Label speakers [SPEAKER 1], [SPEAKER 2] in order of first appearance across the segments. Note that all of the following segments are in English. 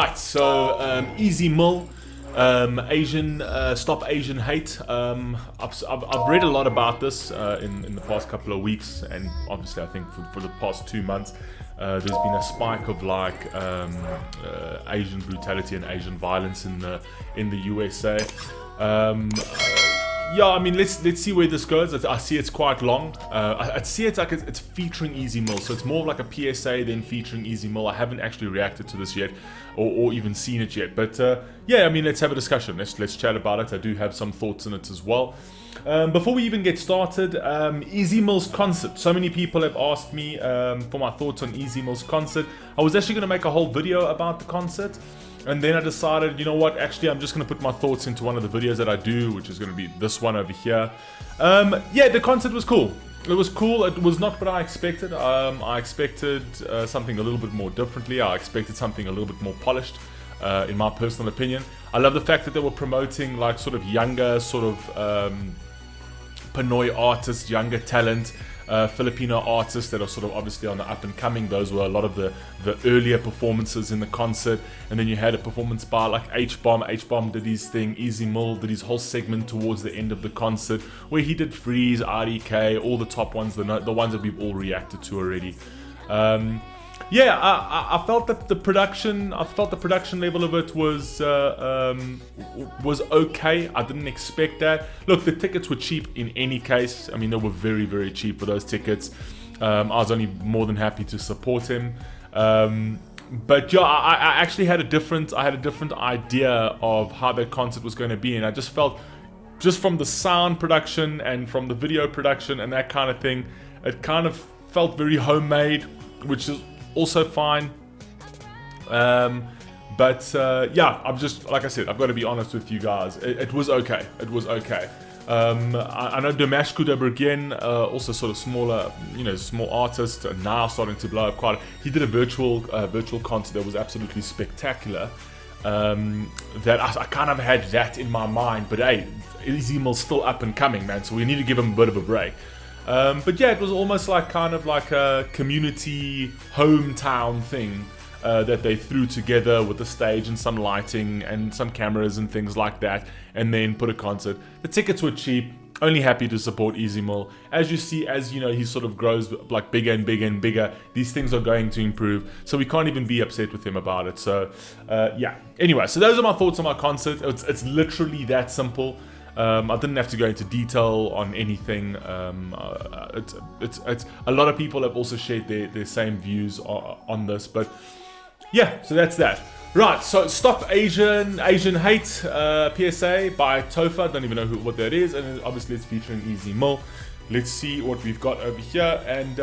[SPEAKER 1] Right, so Easy Mill, Asian Stop Asian Hate. I've read a lot about this in the past couple of weeks, and obviously I think for the past 2 months, there's been a spike of like Asian brutality and Asian violence in the USA. Yeah, I mean, let's see where this goes. I see it's quite long. I see it's like it's featuring Easy Mill, so it's more of like a PSA than featuring Easy Mill. I haven't actually reacted to this yet, or even seen it yet. But yeah, I mean, let's have a discussion. Let's chat about it. I do have some thoughts in it as well. Before we even get started, Easy Mill's concert. So many people have asked me for my thoughts on Easy Mill's concert. I was actually going to make a whole video about the concert. And then I decided, you know what, actually I'm just going to put my thoughts into one of the videos that I do, which is going to be this one over here. Yeah, the concert was cool. It was cool. It was not what I expected. I expected something a little bit more differently. I expected something a little bit more polished, in my personal opinion. I love the fact that they were promoting like sort of younger, sort of Pinoy artists, younger talent. Filipino artists that are sort of obviously on the up and coming. Those were a lot of the earlier performances in the concert, and then you had a performance by like H-Bomb. H-Bomb did his thing, Easy Mill did his whole segment towards the end of the concert where he did Freeze, RDK, all the top ones, the ones that we've all reacted to already. Yeah, I felt that the production level of it was okay. I didn't expect that. Look, the tickets were cheap in any case. I mean, they were very, very cheap for those tickets. I was only more than happy to support him. But yeah, I actually had a different idea of how that concert was going to be, and I just felt, just from the sound production and from the video production and that kind of thing, it kind of felt very homemade, which is also fine. But yeah, I'm just, like I said, I've got to be honest with you guys. It was okay. It was okay. I know Dimash Kudaibergen, also sort of smaller, small artist, now starting to blow up quite. He did a virtual concert that was absolutely spectacular. That I kind of had that in my mind, but hey, Easy Mill's still up and coming, man. So we need to give him a bit of a break. But yeah, it was almost like kind of like a community hometown thing that they threw together with the stage and some lighting and some cameras and things like that, and then put a concert. The tickets were cheap. Only happy to support Easy Mill. As you see, as you know, he sort of grows like bigger and bigger and bigger. These things are going to improve, so we can't even be upset with him about it. So yeah. Anyway, so those are my thoughts on my concert. It's literally that simple. I didn't have to go into detail on anything. It's a lot of people have also shared their same views on this, but yeah, so that's that. Right, so Stop Asian Hate, PSA by TOFA. Don't even know what that is, and obviously it's featuring Easy Mill. Let's see what we've got over here, and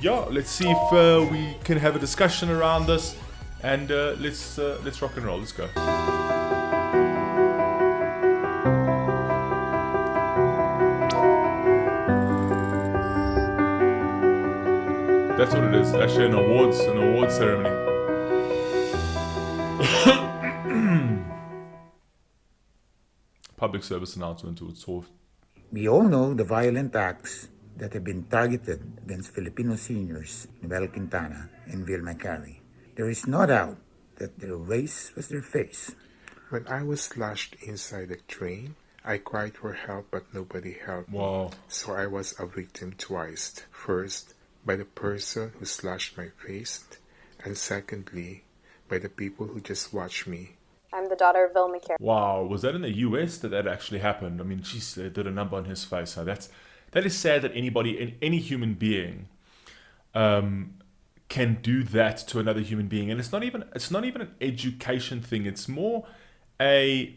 [SPEAKER 1] yeah, let's see if we can have a discussion around this, and let's rock and roll. Let's go. That's what it is. Actually, an awards ceremony. Public service announcement to its host.
[SPEAKER 2] We all know the violent acts that have been targeted against Filipino seniors, Noel Quintana and Vilma Carey. There is no doubt that their race was their face.
[SPEAKER 3] When I was slashed inside the train, I cried for help, but nobody helped
[SPEAKER 1] Wow.
[SPEAKER 3] me. So I was a victim twice. First, by the person who slashed my face, and secondly, by the people who just watched me.
[SPEAKER 4] I'm the daughter of Vilma Carey.
[SPEAKER 1] Wow, was that in the US that actually happened? I mean, geez, they did a number on his face. So that is sad that any human being, can do that to another human being, and it's not even an education thing. It's more a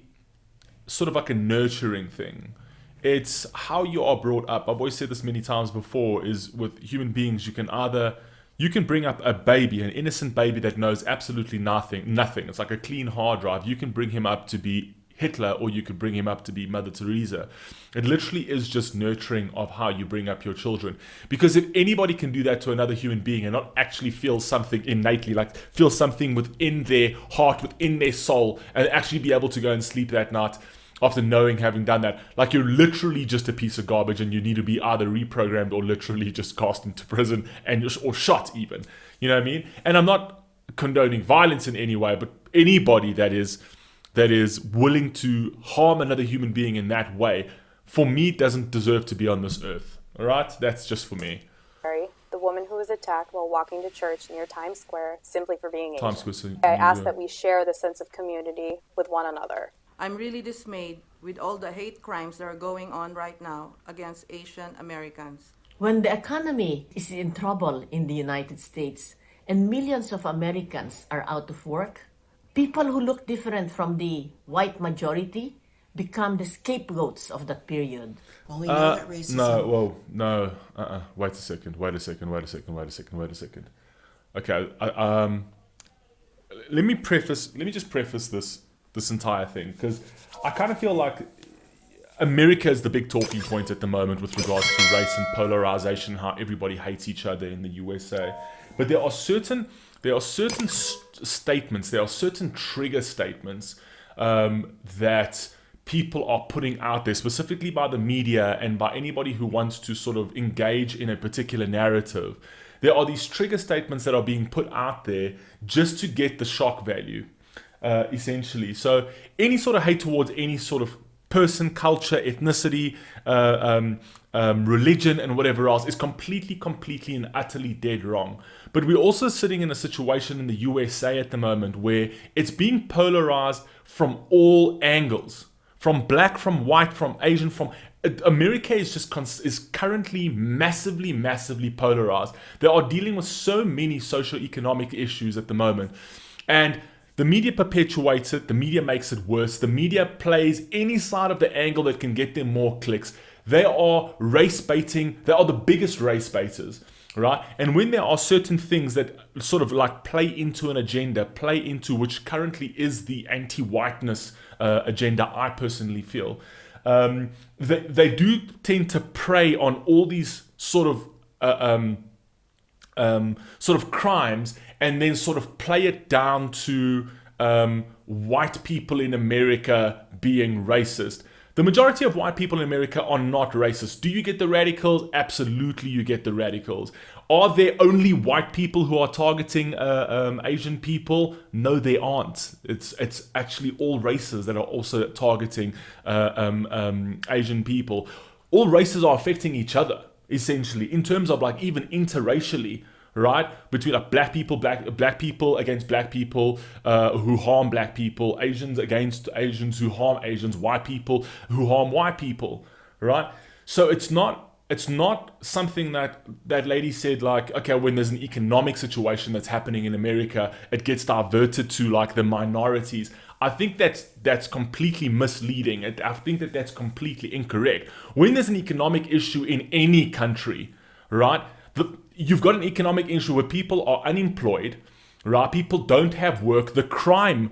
[SPEAKER 1] sort of like a nurturing thing. It's how you are brought up. I've always said this many times before, is with human beings, you can bring up a baby, an innocent baby that knows absolutely nothing. It's like a clean hard drive. You can bring him up to be Hitler, or you could bring him up to be Mother Teresa. It literally is just nurturing of how you bring up your children. Because if anybody can do that to another human being and not actually feel something innately, like feel something within their heart, within their soul, and actually be able to go and sleep that night after having done that, like you're literally just a piece of garbage, and you need to be either reprogrammed or literally just cast into prison or shot even. You know what I mean? And I'm not condoning violence in any way, but anybody that is willing to harm another human being in that way, for me, doesn't deserve to be on this earth. All right, that's just for me.
[SPEAKER 4] The woman who was attacked while walking to church near Times Square simply for being Asian.
[SPEAKER 1] Times Square.
[SPEAKER 4] I ask that we share the sense of community with one another.
[SPEAKER 5] I'm really dismayed with all the hate crimes that are going on right now against Asian Americans.
[SPEAKER 6] When the economy is in trouble in the United States and millions of Americans are out of work, people who look different from the white majority become the scapegoats of that period.
[SPEAKER 7] Well, we know that racism.
[SPEAKER 1] Wait a second. Okay, let me just preface this entire thing, because I kind of feel like America is the big talking point at the moment with regards to race and polarization, how everybody hates each other in the USA. But there are certain statements, there are certain trigger statements that people are putting out there, specifically by the media and by anybody who wants to sort of engage in a particular narrative. There are these trigger statements that are being put out there just to get the shock value, essentially. So any sort of hate towards any sort of person, culture, ethnicity, religion, and whatever else is completely and utterly dead wrong. But we're also sitting in a situation in the USA at the moment where it's being polarized from all angles. From black, from white, from Asian, from America is just is currently massively polarized. They are dealing with so many socio-economic issues at the moment, and the media perpetuates it. The media makes it worse. The media plays any side of the angle that can get them more clicks. They are race baiting. They are the biggest race baiters, right? And when there are certain things that sort of like play into an agenda, play into which currently is the anti-whiteness agenda, I personally feel, they do tend to prey on all these sort of crimes, and then sort of play it down to white people in America being racist. The majority of white people in America are not racist. Do you get the radicals? Absolutely, you get the radicals. Are there only white people who are targeting Asian people? No, they aren't. It's actually all races that are also targeting Asian people. All races are affecting each other, essentially, in terms of like even interracially, right? Between like black people against black people who harm black people, Asians against Asians who harm Asians, white people who harm white people, right? So it's not something that lady said like, okay, when there's an economic situation that's happening in America, it gets diverted to like the minorities. I think that's completely misleading. I think that's completely incorrect. When there's an economic issue in any country, right? You've got an economic issue where people are unemployed, right? People don't have work. The crime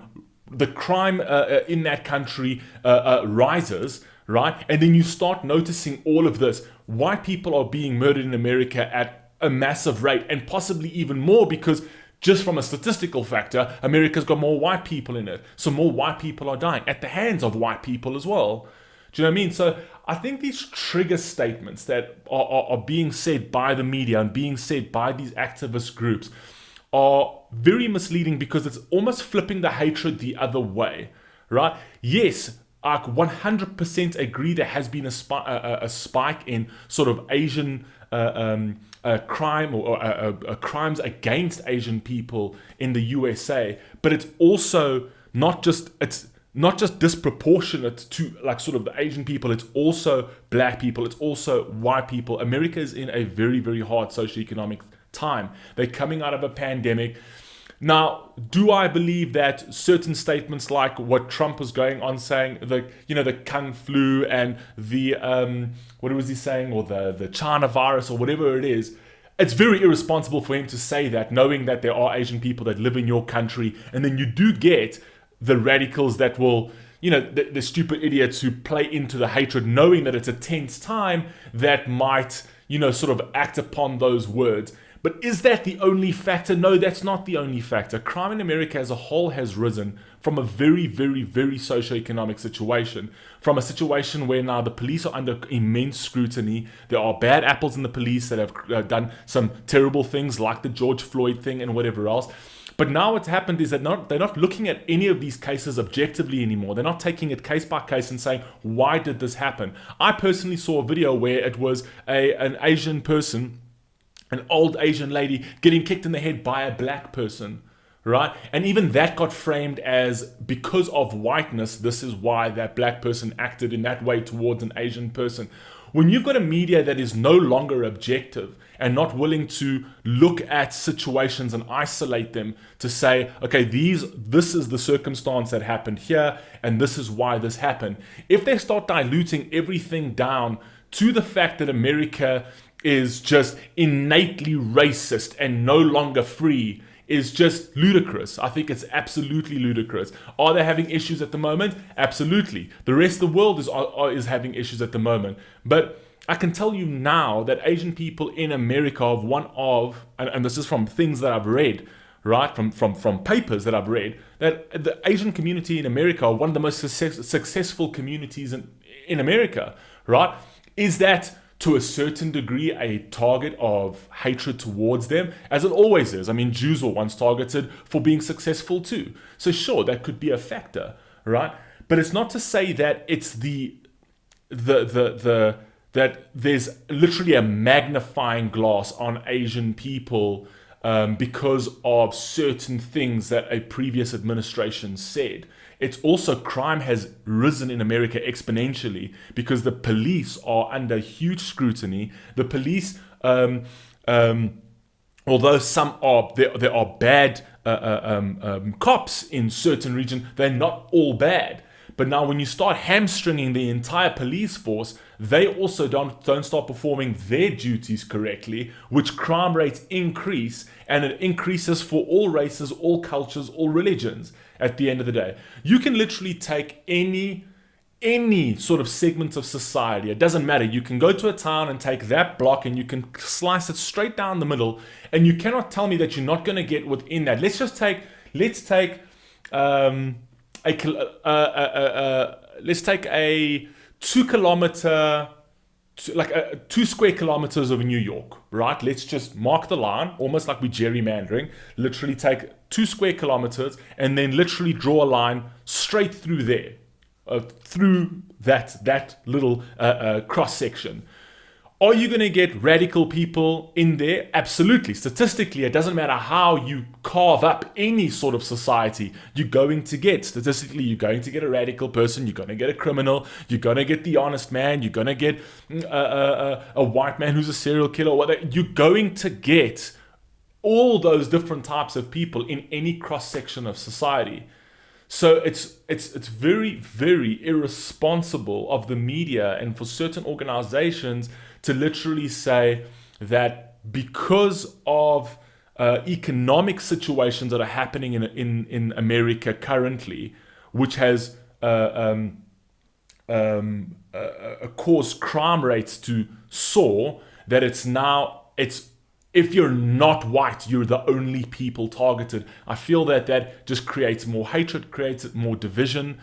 [SPEAKER 1] in that country rises, right? And then you start noticing all of this. White people are being murdered in America at a massive rate, and possibly even more, because just from a statistical factor, America's got more white people in it. So more white people are dying at the hands of white people as well. Do you know what I mean? So I think these trigger statements that are being said by the media and being said by these activist groups are very misleading, because it's almost flipping the hatred the other way, right? Yes, I 100% agree there has been a spike in sort of Asian crime or crimes against Asian people in the USA, but it's also not just disproportionate to like sort of the Asian people. It's also black people. It's also white people. America is in a very hard socioeconomic time. They're coming out of a pandemic. Now, do I believe that certain statements like what Trump was going on saying, the Kung flu and the what was he saying, or the China virus or whatever it is, it's very irresponsible for him to say that, knowing that there are Asian people that live in your country, and then you do get the radicals that will, the stupid idiots who play into the hatred, knowing that it's a tense time, that might, sort of act upon those words. But is that the only factor? No, that's not the only factor. Crime in America as a whole has risen from a very socioeconomic situation, from a situation where now the police are under immense scrutiny. There are bad apples in the police that have done some terrible things like the George Floyd thing and whatever else. But now what's happened is that they're not looking at any of these cases objectively anymore. They're not taking it case by case and saying, why did this happen? I personally saw a video where it was an Asian person, an old Asian lady getting kicked in the head by a black person, right? And even that got framed as, because of whiteness, this is why that black person acted in that way towards an Asian person. When you've got a media that is no longer objective and not willing to look at situations and isolate them to say, okay, this is the circumstance that happened here and this is why this happened. If they start diluting everything down to the fact that America is just innately racist and no longer free, is just ludicrous. I think it's absolutely ludicrous. Are they having issues at the moment? Absolutely. The rest of the world is having issues at the moment. But I can tell you now that Asian people in America and this is from things that I've read, right, from papers that I've read, that the Asian community in America are one of the most successful communities in America, right? Is that to a certain degree a target of hatred towards them, as it always is? I mean, Jews were once targeted for being successful too. So sure, that could be a factor, right? But it's not to say that it's that there's literally a magnifying glass on Asian people because of certain things that a previous administration said. It's also, crime has risen in America exponentially because the police are under huge scrutiny. The police, although there are bad cops in certain regions, they're not all bad. But now when you start hamstringing the entire police force, they also don't start performing their duties correctly, which crime rates increase, and it increases for all races, all cultures, all religions at the end of the day. You can literally take any sort of segment of society. It doesn't matter. You can go to a town and take that block and you can slice it straight down the middle, and you cannot tell me that you're not going to get within that. Let's take a 2 kilometer, like 2 square kilometers of New York, right? Let's just mark the line, almost like we're gerrymandering. Literally take 2 square kilometers and then literally draw a line straight through there, through that little cross section. Are you going to get radical people in there? Absolutely. Statistically, it doesn't matter how you carve up any sort of society, you're going to get a radical person, you're going to get a criminal, you're going to get the honest man, you're going to get a white man who's a serial killer, or whatever. You're going to get all those different types of people in any cross-section of society. So it's very, very irresponsible of the media and for certain organizations to literally say that because of economic situations that are happening in America currently, which has caused crime rates to soar, that it's if you're not white, you're the only people targeted. I feel that just creates more hatred, creates more division.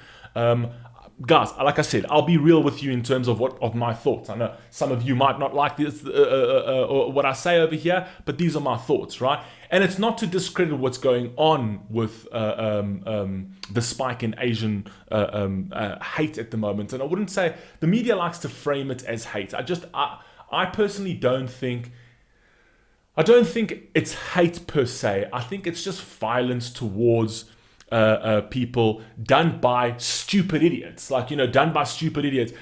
[SPEAKER 1] Guys, like I said, I'll be real with you in terms of my thoughts. I know some of you might not like this or what I say over here, but these are my thoughts, right? And it's not to discredit what's going on with the spike in Asian hate at the moment. And I wouldn't say the media likes to frame it as hate. I personally don't think it's hate per se. I think it's just violence towards people done by stupid idiots, done by stupid idiots.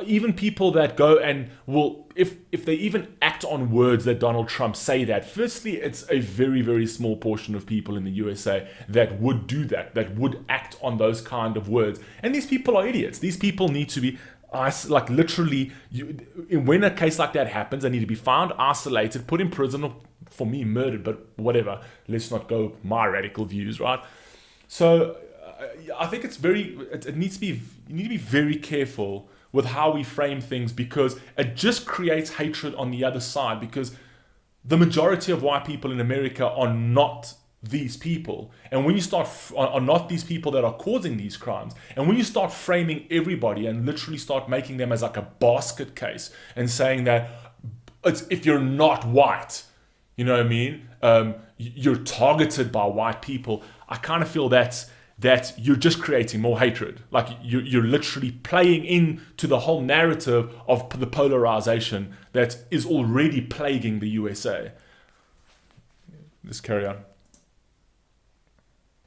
[SPEAKER 1] Even people that go and will, if they even act on words that Donald Trump say that, firstly, it's a very, very small portion of people in the USA that would do that would act on those kind of words. And these people are idiots. These people need to be, literally, when a case like that happens, they need to be found, isolated, put in prison, or for me, murdered, but whatever. Let's not go my radical views, right? So I think you need to be very careful with how we frame things, because it just creates hatred on the other side, because the majority of white people in America are not these people. And when you are not these people that are causing these crimes, and when you start framing everybody and literally start making them as like a basket case and saying that if you're not white, you know what I mean? you're targeted by white people, I kind of feel that you're just creating more hatred. Like you're literally playing into the whole narrative of the polarization that is already plaguing the USA. Let's carry on.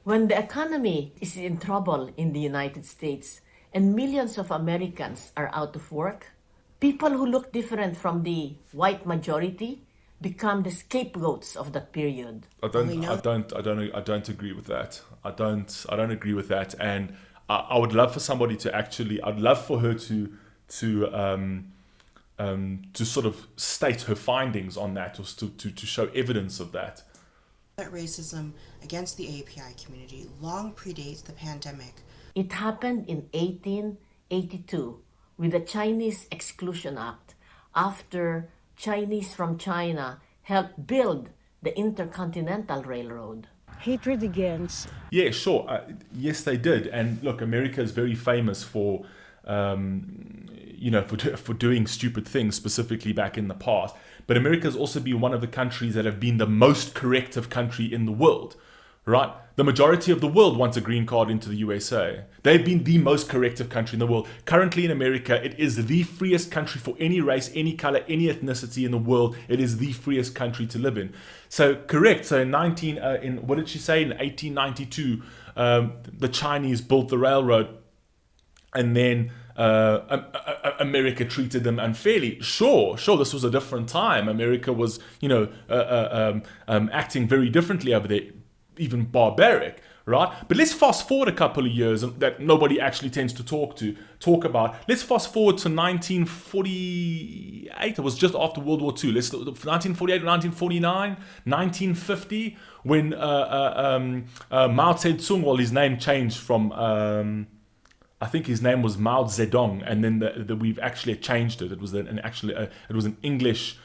[SPEAKER 6] When the economy is in trouble in the United States and millions of Americans are out of work, people who look different from the white majority become the scapegoats of that period.
[SPEAKER 1] I don't agree with that. I don't agree with that. And I would love for somebody to actually, I'd love for her to sort of state her findings on that, or to show evidence of that.
[SPEAKER 7] That racism against the API community long predates the pandemic.
[SPEAKER 6] It happened in 1882 with the Chinese Exclusion Act, after Chinese from China helped build the Intercontinental Railroad.
[SPEAKER 8] Hatred against...
[SPEAKER 1] Yeah, sure. Yes, they did. And look, America is very famous for, for doing stupid things, specifically back in the past. But America has also been one of the countries that have been the most corrective country in the world, right? The majority of the world wants a green card into the USA. They've been the most corrective country in the world. Currently in America, it is the freest country for any race, any color, any ethnicity in the world. It is the freest country to live in. So correct. So what did she say? In 1892, the Chinese built the railroad, and then America treated them unfairly. Sure, this was a different time. America was, acting very differently over there, even barbaric, right? But let's fast forward a couple of years that nobody actually tends to talk about. Let's fast forward to 1948. It was just after World War II. 1948, 1949, 1950, when Mao Zedong, well, his name changed from, I think his name was Mao Zedong, and then we've actually changed it. It was an English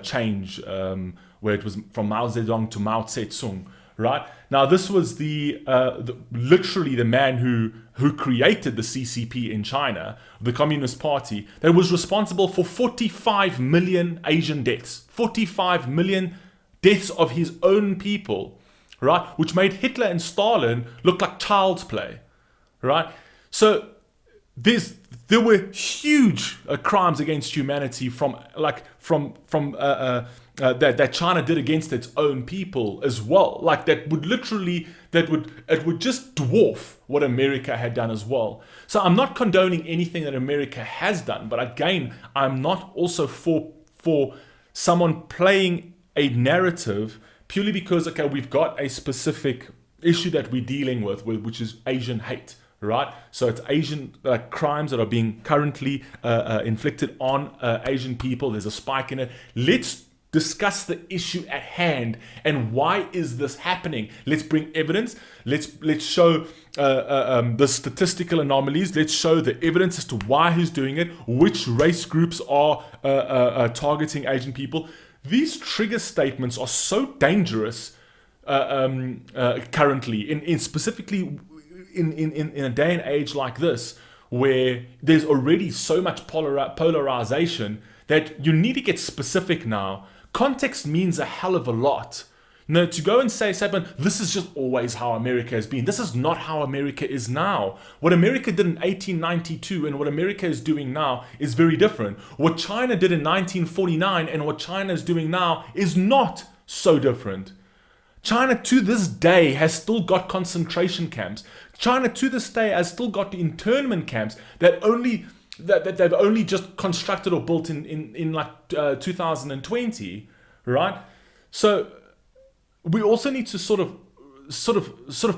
[SPEAKER 1] change, where it was from Mao Zedong to Mao Zedong. Right now, this was literally the man who created the CCP in China, the Communist Party, that was responsible for 45 million Asian deaths, 45 million deaths of his own people, right? Which made Hitler and Stalin look like child's play, right? So there were huge crimes against humanity that China did against its own people as well. Like it would just dwarf what America had done as well. So I'm not condoning anything that America has done, but again, I'm not also for someone playing a narrative purely because, okay, we've got a specific issue that we're dealing with, which is Asian hate. Right, so it's Asian crimes that are being currently inflicted on Asian people. There's a spike in it. Let's discuss the issue at hand and why is this happening. Let's bring evidence. Let's show the statistical anomalies. Let's show the evidence as to why he's doing it. Which race groups are targeting Asian people. These trigger statements are so dangerous currently, in specifically. In a day and age like this, where there's already so much polarization, that you need to get specific now. Context means a hell of a lot. To go and say, but this is just always how America has been. This is not how America is now. What America did in 1892 and what America is doing now is very different. What China did in 1949 and what China is doing now is not so different. China to this day has still got concentration camps. China to this day has still got the internment camps that they've only just constructed or built in 2020, right? So we also need to sort of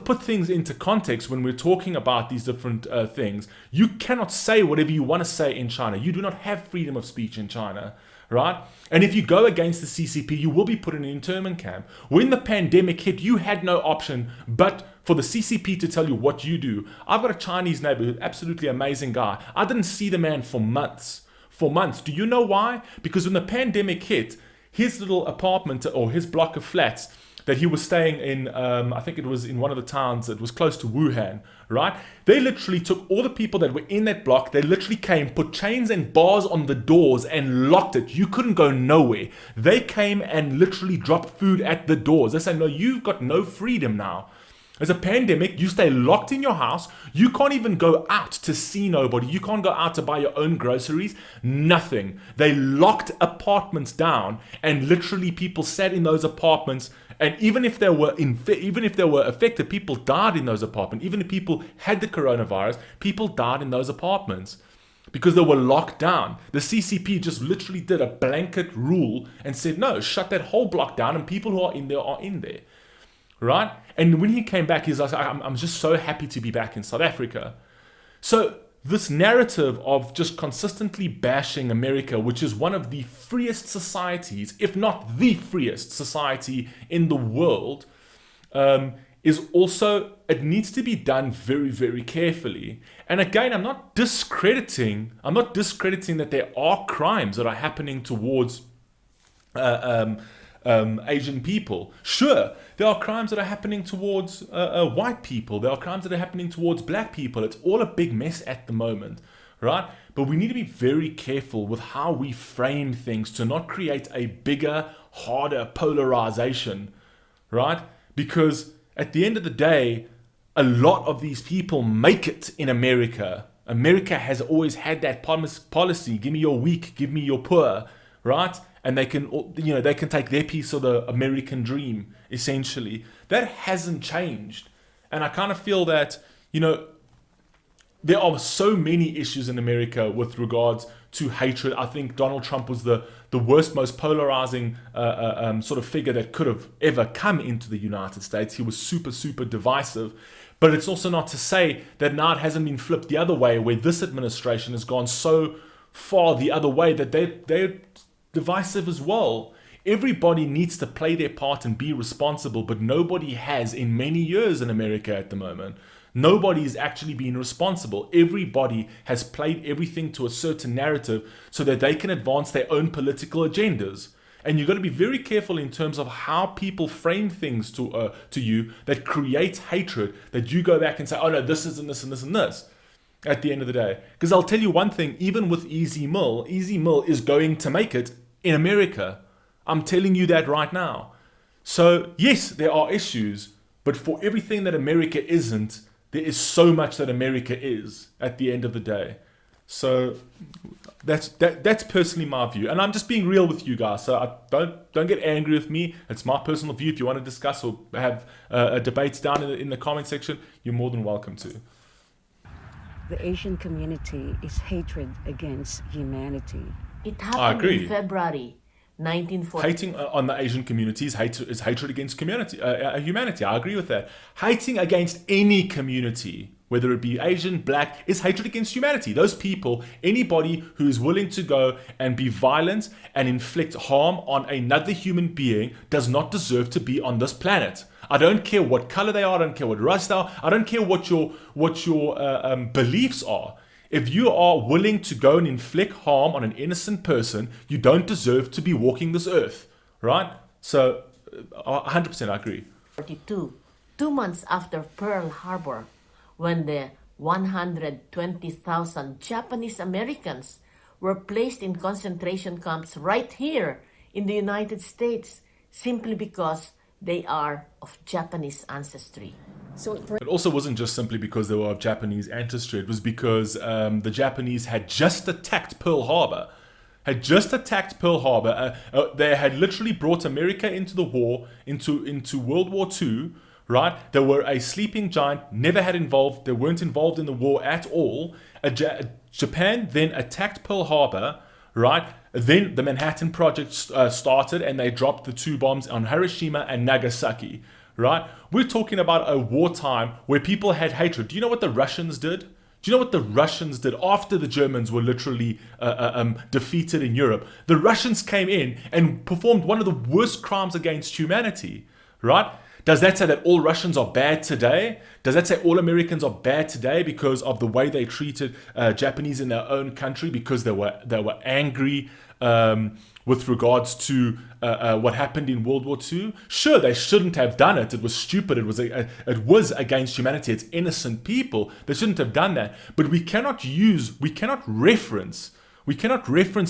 [SPEAKER 1] put things into context when we're talking about these different things. You cannot say whatever you want to say in China. You do not have freedom of speech in China. Right? And if you go against the CCP, you will be put in an internment camp. When the pandemic hit, you had no option but for the CCP to tell you what you do. I've got a Chinese neighbor, absolutely amazing guy. I didn't see the man for months. Do you know why? Because when the pandemic hit, his little apartment or his block of flats, that he was staying in, I think it was in one of the towns that was close to Wuhan, right? They literally took all the people that were in that block, they literally came, put chains and bars on the doors and locked it. You couldn't go nowhere. They came and literally dropped food at the doors. They said, no, you've got no freedom now. There's a pandemic, you stay locked in your house, you can't even go out to see nobody, you can't go out to buy your own groceries, nothing. They locked apartments down, and literally people sat in those apartments, and even if they were affected, people died in those apartments. Even if people had the coronavirus, people died in those apartments because they were locked down. The CCP just literally did a blanket rule and said, no, shut that whole block down, and people who are in there. Right? And when he came back, he's like, I'm just so happy to be back in South Africa. So this narrative of just consistently bashing America, which is one of the freest societies, if not the freest society in the world, is also, it needs to be done very, very carefully. And again, I'm not discrediting that there are crimes that are happening towards Asian people. Sure, there are crimes that are happening towards white people. There are crimes that are happening towards black people. It's all a big mess at the moment, right? But we need to be very careful with how we frame things to not create a bigger, harder polarization, right? Because at the end of the day, a lot of these people make it in America. America has always had that policy, give me your weak, give me your poor, right? And they can take their piece of the American dream, essentially. That hasn't changed. And I kind of feel that, there are so many issues in America with regards to hatred. I think Donald Trump was the worst, most polarizing sort of figure that could have ever come into the United States. He was super, super divisive. But it's also not to say that now it hasn't been flipped the other way, where this administration has gone so far the other way that they're divisive as well. Everybody needs to play their part and be responsible, but nobody has in many years in America at the moment. Nobody is actually being responsible. Everybody has played everything to a certain narrative so that they can advance their own political agendas. And you've got to be very careful in terms of how people frame things to you that creates hatred, that you go back and say, oh no, this is and this and this and this at the end of the day. Because I'll tell you one thing, even with Easy Mill is going to make it in America. I'm telling you that right now. So yes, there are issues, but for everything that America isn't, there is so much that America is at the end of the day. So that's personally my view, and I'm just being real with you guys. So don't get angry with me. It's my personal view. If you want to discuss or have debates down in the comment section, you're more than welcome to.
[SPEAKER 8] The Asian community is hatred against humanity.
[SPEAKER 6] It happened in February 1940.
[SPEAKER 1] Hating on the Asian community is hatred against humanity. I agree with that. Hating against any community, whether it be Asian, black, is hatred against humanity. Those people, anybody who is willing to go and be violent and inflict harm on another human being does not deserve to be on this planet. I don't care what color they are. I don't care what race they are. I don't care what your beliefs are. If you are willing to go and inflict harm on an innocent person, you don't deserve to be walking this earth, right? So, 100% I agree.
[SPEAKER 6] 2 months after Pearl Harbor, when the 120,000 Japanese Americans were placed in concentration camps right here in the United States, simply because they are of Japanese ancestry.
[SPEAKER 1] It also wasn't just simply because they were of Japanese ancestry. It was because the Japanese had just attacked Pearl Harbor. They had literally brought America into the war, into World War II, right? They were a sleeping giant, they weren't involved in the war at all. Japan then attacked Pearl Harbor, right? Then the Manhattan Project started, and they dropped the 2 bombs on Hiroshima and Nagasaki. Right? We're talking about a wartime where people had hatred. Do you know what the Russians did? Do you know what the Russians did after the Germans were literally defeated in Europe? The Russians came in and performed one of the worst crimes against humanity. Right? Does that say that all Russians are bad today? Does that say all Americans are bad today because of the way they treated Japanese in their own country, because they were angry with regards to what happened in World War II? Sure, they shouldn't have done it. It was stupid. It was against humanity. It's innocent people. They shouldn't have done that. But we cannot reference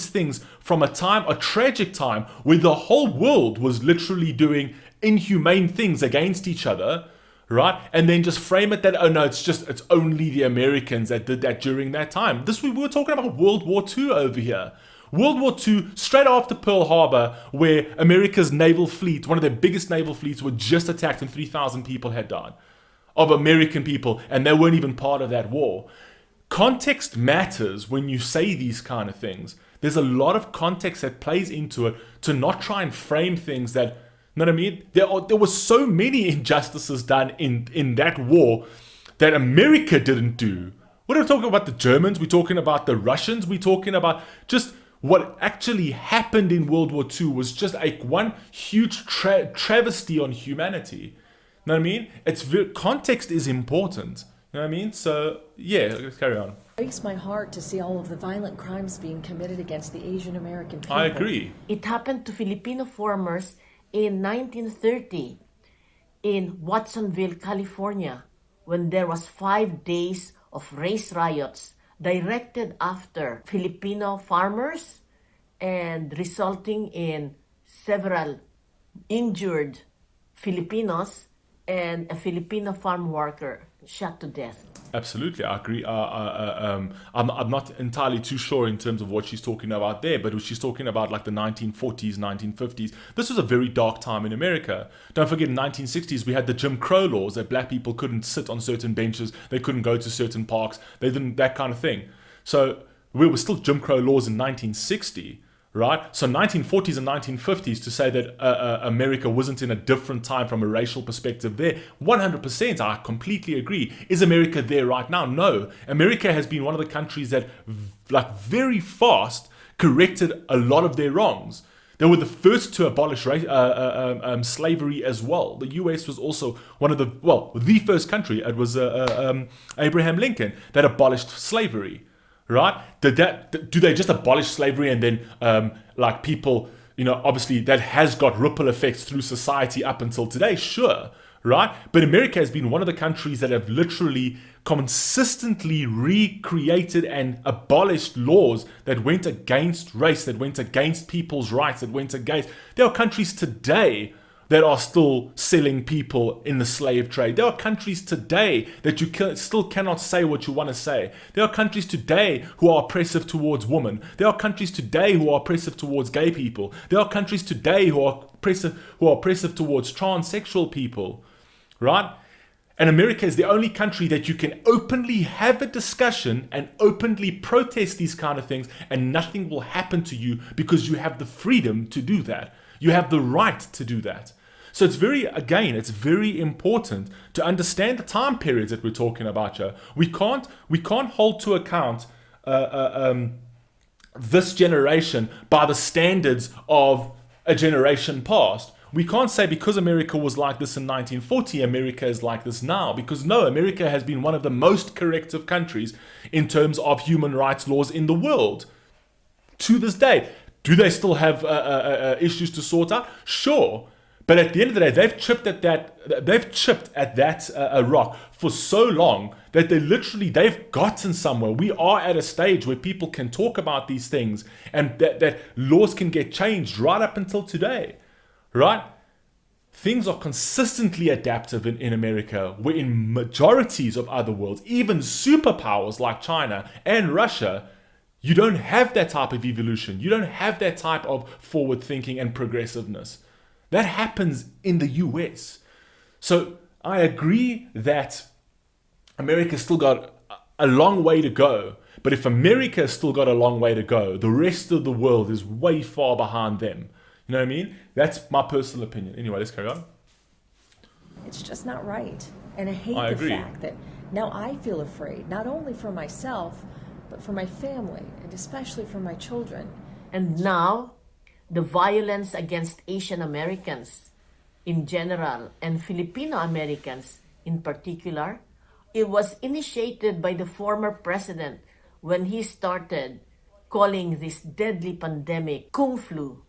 [SPEAKER 1] things from a tragic time where the whole world was literally doing inhumane things against each other, right? And then just frame it that, oh no, it's only the Americans that did that during that time. We were talking about World War II over here. World War II, straight after Pearl Harbor, where America's naval fleet, one of their biggest naval fleets, were just attacked and 3,000 people had died of American people, and they weren't even part of that war. Context matters when you say these kind of things. There's a lot of context that plays into it to not try and frame things that, you know what I mean? There were so many injustices done in that war that America didn't do. We're not talking about the Germans, we're talking about the Russians, we're talking about just what actually happened in World War II was just one huge travesty on humanity. You know what I mean? Context is important. You know what I mean? So, yeah, let's carry on.
[SPEAKER 9] It breaks my heart to see all of the violent crimes being committed against the Asian American people.
[SPEAKER 1] I agree.
[SPEAKER 6] It happened to Filipino farmers in 1930 in Watsonville, California, when there was 5 days of race riots directed after Filipino farmers and resulting in several injured Filipinos and a Filipino farm worker shot to death.
[SPEAKER 1] Absolutely, I agree. I'm not entirely too sure in terms of what she's talking about there, but she's talking about like the 1940s, 1950s. This was a very dark time in America. Don't forget, in the 1960s, we had the Jim Crow laws that black people couldn't sit on certain benches, they couldn't go to certain parks, they didn't, that kind of thing. So we were still Jim Crow laws in 1960. Right? So 1940s and 1950s, to say that America wasn't in a different time from a racial perspective there, 100%, I completely agree. Is America there right now? No. America has been one of the countries that very fast corrected a lot of their wrongs. They were the first to abolish slavery as well. The US was also one of the first country. It was Abraham Lincoln that abolished slavery. Right? Do they just abolish slavery and then people, obviously that has got ripple effects through society up until today? Sure, right? But America has been one of the countries that have literally consistently recreated and abolished laws that went against race, that went against people's rights, that went against... There are countries today that are still selling people in the slave trade. There are countries today that you still cannot say what you want to say. There are countries today who are oppressive towards women. There are countries today who are oppressive towards gay people. There are countries today who are oppressive towards transsexual people, right? And America is the only country that you can openly have a discussion and openly protest these kind of things, and nothing will happen to you because you have the freedom to do that. You have the right to do that. So it's very important to understand the time periods that we're talking about here. We can't hold to account this generation by the standards of a generation past. We can't say because America was like this in 1940, America is like this now. Because no, America has been one of the most corrective countries in terms of human rights laws in the world to this day. Do they still have issues to sort out? Sure. But at the end of the day, they've chipped at that rock for so long that they've gotten somewhere. We are at a stage where people can talk about these things and that laws can get changed right up until today, right? Things are consistently adaptive in America, where in majorities of other worlds, even superpowers like China and Russia, you don't have that type of evolution. You don't have that type of forward thinking and progressiveness. That happens in the US. So I agree that America's still got a long way to go. But if America's still got a long way to go, the rest of the world is way far behind them. You know what I mean? That's my personal opinion. Anyway, let's carry on.
[SPEAKER 9] It's just not right. And I hate
[SPEAKER 1] I
[SPEAKER 9] the
[SPEAKER 1] agree.
[SPEAKER 9] fact that now I feel afraid, not only for myself, but for my family, and especially for my children.
[SPEAKER 6] And now, the violence against Asian Americans in general and Filipino Americans in particular. It was initiated by the former president when he started calling this deadly pandemic Kung flu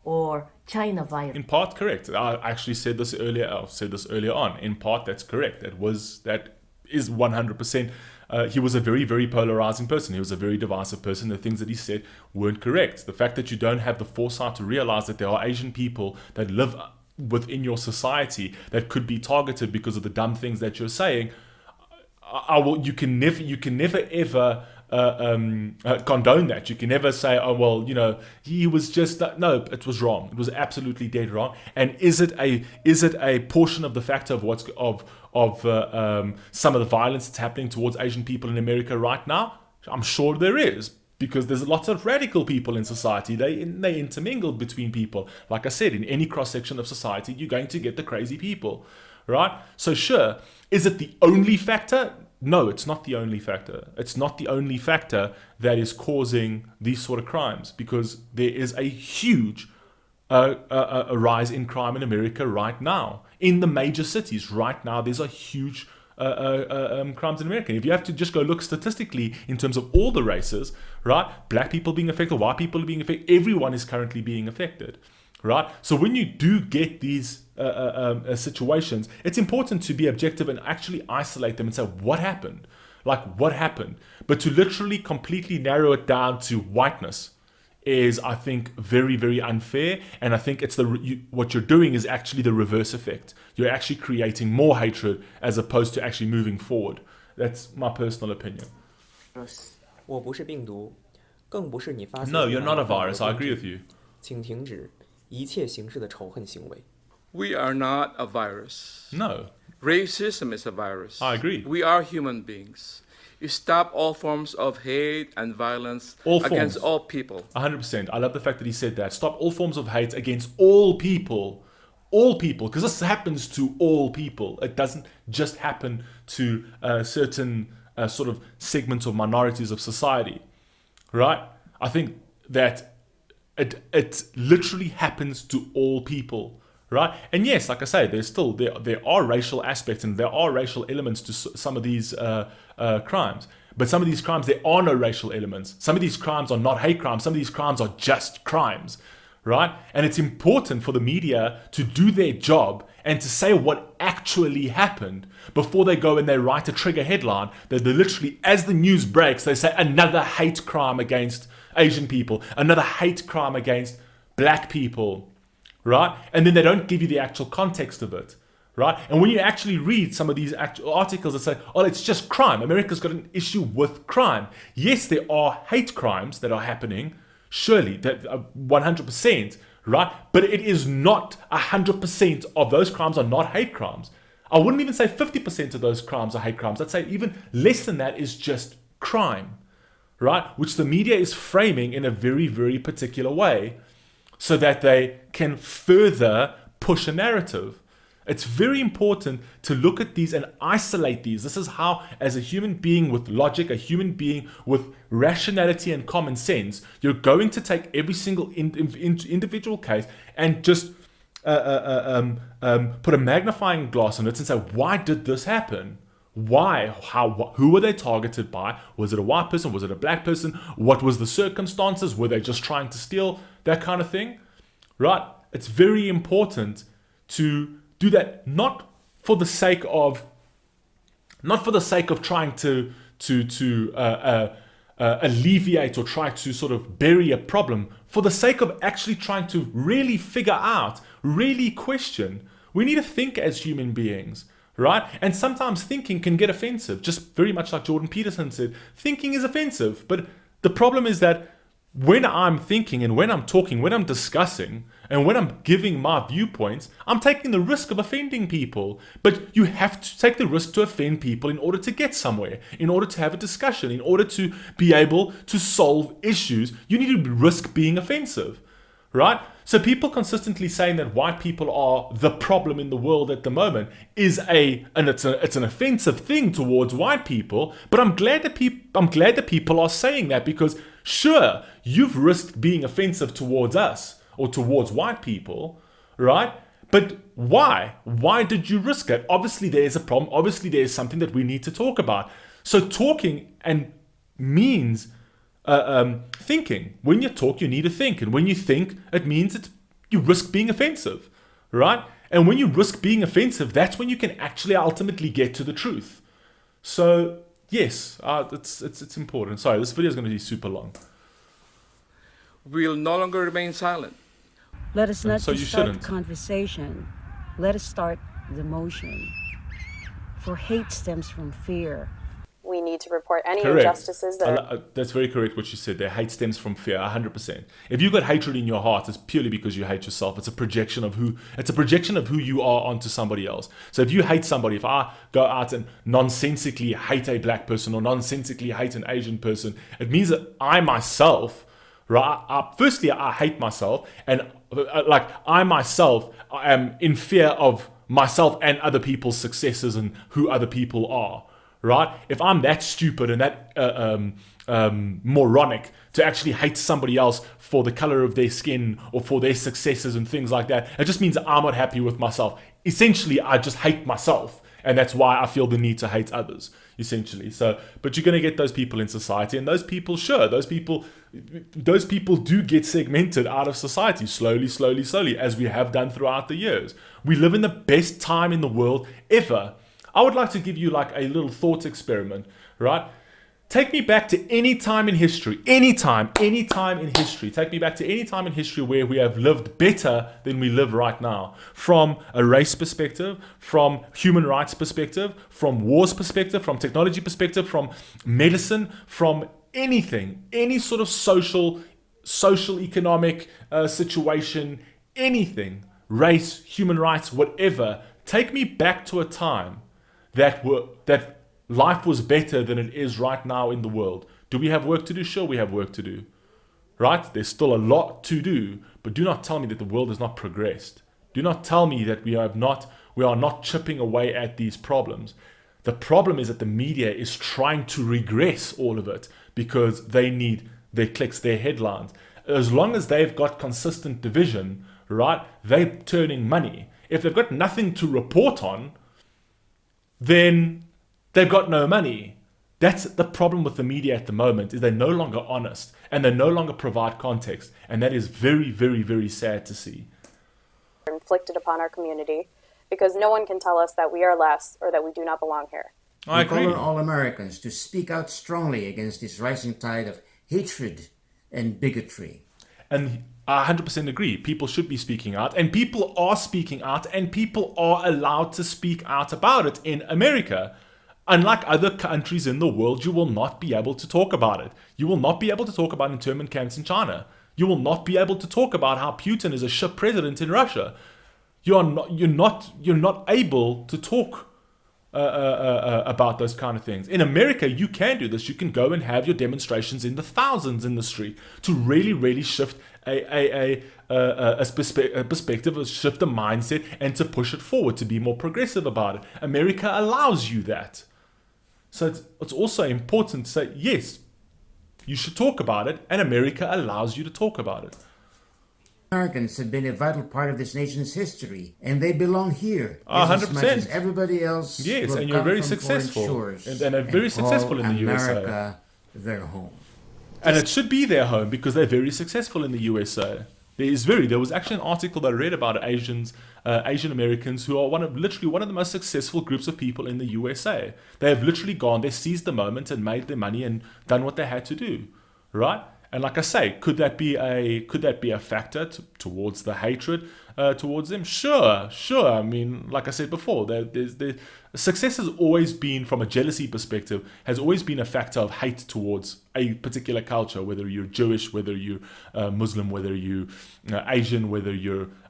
[SPEAKER 6] or China virus.
[SPEAKER 1] In part, correct. I actually said this earlier. I said this earlier on. In part, that's correct. That is 100%. He was a very, very polarizing person. He was a very divisive person. The things that he said weren't correct. The fact that you don't have the foresight to realize that there are Asian people that live within your society that could be targeted because of the dumb things that you're saying, you can never ever condone that. You can never say, oh well, he was just no. It was wrong. It was absolutely dead wrong. And is it a portion of the factor of some of the violence that's happening towards Asian people in America right now? I'm sure there is, because there's lots of radical people in society. They intermingle between people. Like I said, in any cross section of society, you're going to get the crazy people, right? So sure, is it the only factor? No, it's not the only factor. It's not the only factor that is causing these sort of crimes, because there is a huge a rise in crime in America right now. In the major cities right now, there's a huge crimes in America. If you have to just go look statistically in terms of all the races, right? Black people being affected, white people being affected, everyone is currently being affected, right? So when you do get these situations, it's important to be objective and actually isolate them and say, what happened? Like, what happened? But to literally completely narrow it down to whiteness is, I think, very, very unfair. And I think it's what you're doing is actually the reverse effect. You're actually creating more hatred as opposed to actually moving forward. That's my personal opinion.
[SPEAKER 10] 我不是病毒，更不是你发现。
[SPEAKER 1] No, you're not a virus. I agree with you.
[SPEAKER 10] 请停止一切形式的仇恨行为。
[SPEAKER 11] We are not a virus.
[SPEAKER 1] No.
[SPEAKER 11] Racism is a virus.
[SPEAKER 1] I agree.
[SPEAKER 11] We are human beings. You stop all forms of hate and violence
[SPEAKER 1] forms.
[SPEAKER 11] against all people.
[SPEAKER 1] 100%. I love the fact that he said that. Stop all forms of hate against all people. All people. Because this happens to all people. It doesn't just happen to certain sort of segments of minorities of society. Right? I think that it literally happens to all people. Right? And yes, like I say, there are racial aspects and there are racial elements to some of these crimes. But some of these crimes, there are no racial elements. Some of these crimes are not hate crimes. Some of these crimes are just crimes. Right? And it's important for the media to do their job and to say what actually happened before they go and they write a trigger headline that they literally, as the news breaks, they say another hate crime against Asian people, another hate crime against black people. Right? And then they don't give you the actual context of it. Right? And when you actually read some of these actual articles that say, oh, it's just crime. America's got an issue with crime. Yes, there are hate crimes that are happening. Surely, that 100%. Right? But it is not 100% of those crimes are not hate crimes. I wouldn't even say 50% of those crimes are hate crimes. I'd say even less than that is just crime. Right? Which the media is framing in a very, very particular way, so that they can further push a narrative. It's very important to look at these and isolate these. This is how, as a human being with logic, a human being with rationality and common sense, you're going to take every single individual case and just put a magnifying glass on it and say, why did this happen? Why? How? Who were they targeted by? Was it a white person? Was it a black person? What was the circumstances? Were they just trying to steal? That kind of thing, right? It's very important to do that, not for the sake of trying to alleviate or try to sort of bury a problem, for the sake of actually trying to really figure out, really question. We need to think as human beings. Right? And sometimes thinking can get offensive, just very much like Jordan Peterson said, thinking is offensive. But the problem is that when I'm thinking and when I'm talking, when I'm discussing, and when I'm giving my viewpoints, I'm taking the risk of offending people. But you have to take the risk to offend people in order to get somewhere, in order to have a discussion, in order to be able to solve issues. You need to risk being offensive. Right? So people consistently saying that white people are the problem in the world at the moment it's an offensive thing towards white people. But I'm glad that people are saying that, because sure, you've risked being offensive towards us or towards white people, right? But why? Why did you risk it? Obviously, there is a problem. Obviously, there is something that we need to talk about. So talking and means thinking. When you talk, you need to think. And when you think, it means you risk being offensive, right? And when you risk being offensive, that's when you can actually ultimately get to the truth. So, yes, it's important. Sorry, this video is going to be super long.
[SPEAKER 11] We'll no longer remain silent.
[SPEAKER 8] Let us not
[SPEAKER 1] so
[SPEAKER 8] just
[SPEAKER 1] you
[SPEAKER 8] start
[SPEAKER 1] shouldn't.
[SPEAKER 8] the conversation. Let us start the motion. For hate stems from fear.
[SPEAKER 4] We need to report any
[SPEAKER 1] Correct.
[SPEAKER 4] injustices that are
[SPEAKER 1] That's very correct what you said there. Hate stems from fear, 100%. If you've got hatred in your heart, it's purely because you hate yourself. It's a projection of who you are onto somebody else. So if you hate somebody, if I go out and nonsensically hate a black person or nonsensically hate an Asian person, it means that I myself, right? Firstly, I hate myself, and I myself am in fear of myself and other people's successes and who other people are. Right? If I'm that stupid and that moronic to actually hate somebody else for the color of their skin or for their successes and things like that, it just means that I'm not happy with myself. Essentially, I just hate myself, and that's why I feel the need to hate others. Essentially, but you're going to get those people in society, and those people do get segmented out of society slowly, as we have done throughout the years. We live in the best time in the world ever. I would like to give you like a little thought experiment, right? Take me back to any time in history, any time in history. Take me back to any time in history where we have lived better than we live right now. From a race perspective, from human rights perspective, from wars perspective, from technology perspective, from medicine, from anything, any sort of social economic situation, anything, race, human rights, whatever. Take me back to a time that life was better than it is right now in the world. Do we have work to do? Sure, we have work to do. Right? There's still a lot to do, but do not tell me that the world has not progressed. Do not tell me that we are not chipping away at these problems. The problem is that the media is trying to regress all of it because they need their clicks, their headlines. As long as they've got consistent division, right, they're turning money. If they've got nothing to report on, then they've got no money. That's the problem with the media at the moment, is they're no longer honest and they no longer provide context. And that is very, very, very sad to see.
[SPEAKER 4] inflicted upon our community, because no one can tell us that we are less or that we do not belong here.
[SPEAKER 1] I agree.
[SPEAKER 12] We call on all Americans to speak out strongly against this rising tide of hatred and bigotry.
[SPEAKER 1] And I 100% agree. People should be speaking out, and people are speaking out, and people are allowed to speak out about it in America. Unlike other countries in the world, you will not be able to talk about it. You will not be able to talk about internment camps in China. You will not be able to talk about how Putin is a shit president in Russia. You're not able to talk about those kind of things. In America, you can do this. You can go and have your demonstrations in the thousands in the street to really, really shift a perspective, shift a mindset, and to push it forward, to be more progressive about it. America allows you that. So it's also important to say, yes, you should talk about it, and America allows you to talk about it.
[SPEAKER 12] Americans have been a vital part of this nation's history, and they belong here
[SPEAKER 1] 100%.
[SPEAKER 12] as much as everybody else.
[SPEAKER 1] Yes,
[SPEAKER 12] who
[SPEAKER 1] and
[SPEAKER 12] have
[SPEAKER 1] you're
[SPEAKER 12] come
[SPEAKER 1] very
[SPEAKER 12] from
[SPEAKER 1] successful,
[SPEAKER 12] foreign shores
[SPEAKER 1] and are very successful in the USA.
[SPEAKER 12] America their home.
[SPEAKER 1] And it should be their home because they're very successful in the USA. There was actually an article that I read about Asian Americans who are literally one of the most successful groups of people in the USA. They have literally gone, they seized the moment and made their money and done what they had to do, right? And like I say, could that be a factor towards the hatred towards them? Sure. I mean, like I said before, success has always been, from a jealousy perspective, has always been a factor of hate towards a particular culture, whether you're Jewish, whether you're Muslim, whether you're Asian,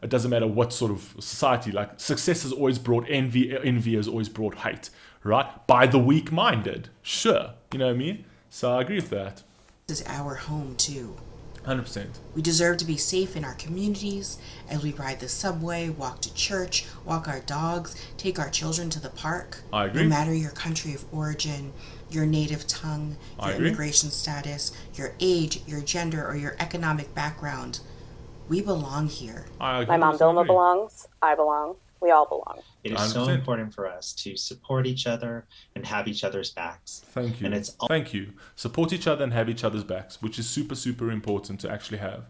[SPEAKER 1] it doesn't matter what sort of society. Like, success has always brought envy has always brought hate, right? By the weak-minded, sure. You know what I mean? So I agree with that.
[SPEAKER 7] This is our home too.
[SPEAKER 1] 100%.
[SPEAKER 7] We deserve to be safe in our communities as we ride the subway, walk to church, walk our dogs, take our children to the park.
[SPEAKER 1] I agree.
[SPEAKER 7] No matter your country of origin, your native tongue, your
[SPEAKER 1] I agree.
[SPEAKER 7] immigration status, your age, your gender, or your economic background, We belong here.
[SPEAKER 4] My mom Vilma belongs. I belong. We all belong.
[SPEAKER 13] It is so
[SPEAKER 1] 100%.
[SPEAKER 13] important for us to support each other and have each other's backs.
[SPEAKER 1] Thank you.
[SPEAKER 13] And it's
[SPEAKER 1] Thank you. Support each other and have each other's backs, which is super, super important to actually have.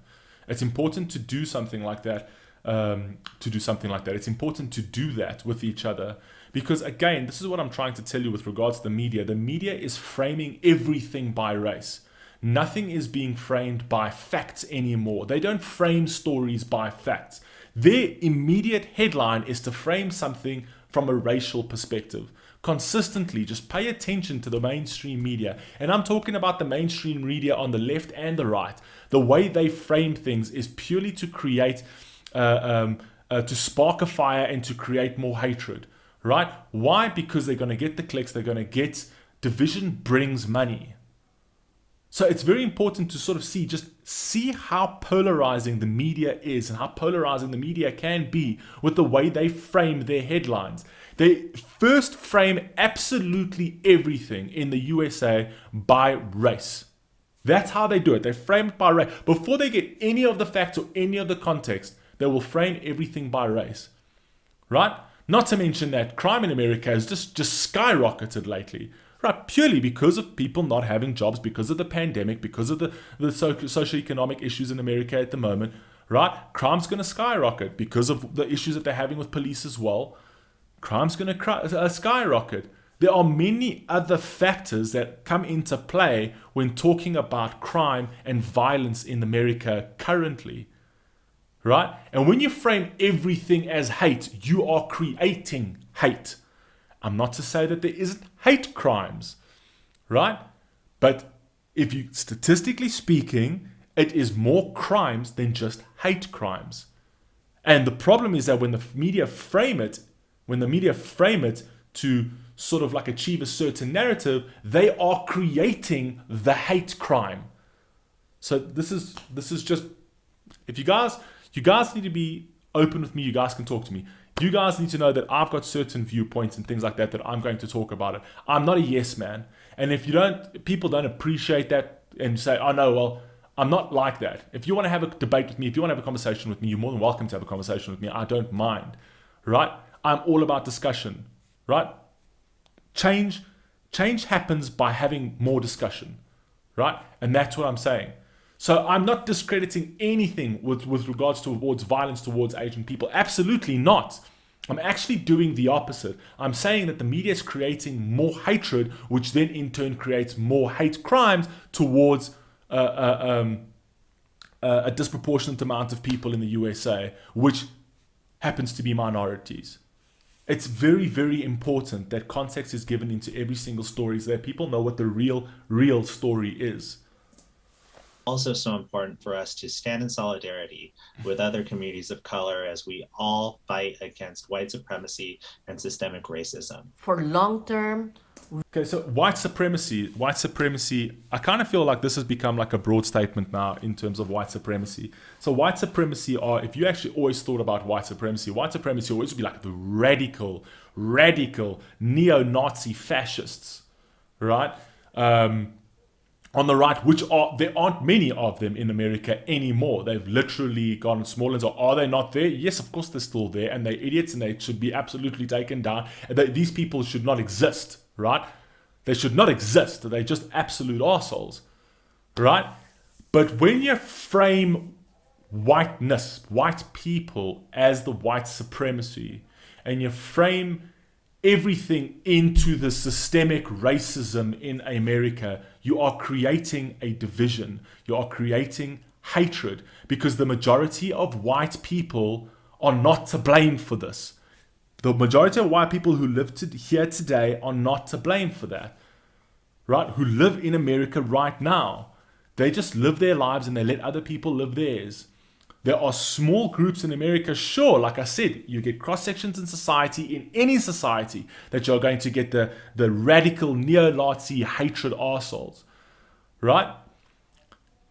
[SPEAKER 1] It's important to do something like that. It's important to do that with each other. Because again, this is what I'm trying to tell you with regards to the media. The media is framing everything by race. Nothing is being framed by facts anymore. They don't frame stories by facts. Their immediate headline is to frame something from a racial perspective. Consistently, just pay attention to the mainstream media. And I'm talking about the mainstream media on the left and the right. The way they frame things is purely to create, to spark a fire and to create more hatred. Right? Why? Because they're going to get the clicks, they're going to get division brings money. So it's very important to sort of see how polarizing the media is and how polarizing the media can be with the way they frame their headlines. They first frame absolutely everything in the USA by race. That's how they do it. They frame it by race. Before they get any of the facts or any of the context, they will frame everything by race. Right? Not to mention that crime in America has just skyrocketed lately. Right, purely because of people not having jobs, because of the pandemic, because of the socioeconomic issues in America at the moment, right? Crime's going to skyrocket because of the issues that they're having with police as well. Crime's going to skyrocket. There are many other factors that come into play when talking about crime and violence in America currently, right? And when you frame everything as hate, you are creating hate. I'm not to say that there isn't hate crimes, right? But if you, statistically speaking, it is more crimes than just hate crimes. And the problem is that when the media frame it to sort of like achieve a certain narrative, they are creating the hate crime. So this is just, if you guys need to be open with me, you guys can talk to me. You guys need to know that I've got certain viewpoints and things like that I'm going to talk about it. I'm not a yes man. And if people don't appreciate that and say, oh no, well, I'm not like that. If you want to have a debate with me, if you want to have a conversation with me, you're more than welcome to have a conversation with me. I don't mind, right? I'm all about discussion, right? Change happens by having more discussion, right? And that's what I'm saying. So I'm not discrediting anything with regards towards violence towards Asian people. Absolutely not. I'm actually doing the opposite. I'm saying that the media is creating more hatred, which then in turn creates more hate crimes towards a disproportionate amount of people in the USA, which happens to be minorities. It's very, very important that context is given into every single story so that people know what the real story is.
[SPEAKER 13] also so important for us to stand in solidarity with other communities of color as we all fight against white supremacy and systemic racism.
[SPEAKER 6] For long-term...
[SPEAKER 1] Okay, so white supremacy, I kind of feel like this has become like a broad statement now in terms of white supremacy. So white supremacy are, if you actually always thought about white supremacy always would be like the radical, neo-Nazi fascists, right? On the right, there aren't many of them in America anymore. They've literally gotten smaller. So are they not there? Yes, of course they're still there, and they're idiots, and they should be absolutely taken down. These people should not exist, right? They should not exist. They're just absolute arseholes, right? But when you frame white people as the white supremacy, and you frame everything into the systemic racism in America, you are creating a division. You are creating hatred because the majority of white people are not to blame for this. The majority of white people who live here today are not to blame for that, right? Who live in America right now. They just live their lives and they let other people live theirs. There are small groups in America, sure, like I said, you get cross-sections in society, in any society, that you're going to get the radical neo-Nazi hatred arseholes, right?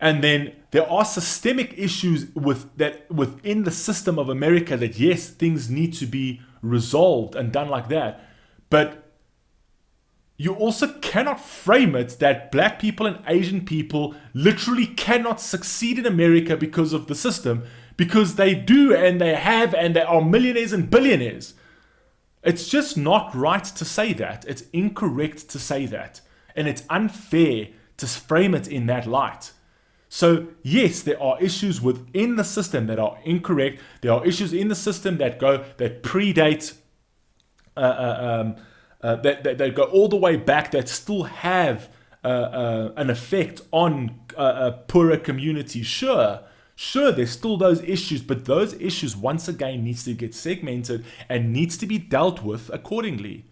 [SPEAKER 1] And then there are systemic issues within the system of America that, yes, things need to be resolved and done like that. But you also cannot frame it that black people and Asian people literally cannot succeed in America because of the system, because they do and they have and they are millionaires and billionaires. It's just not right to say that. It's incorrect to say that. And it's unfair to frame it in that light. So yes, there are issues within the system that are incorrect. There are issues in the system that predate, that go all the way back, that still have an effect on poorer communities. Sure, there's still those issues, but those issues once again needs to get segmented and needs to be dealt with accordingly.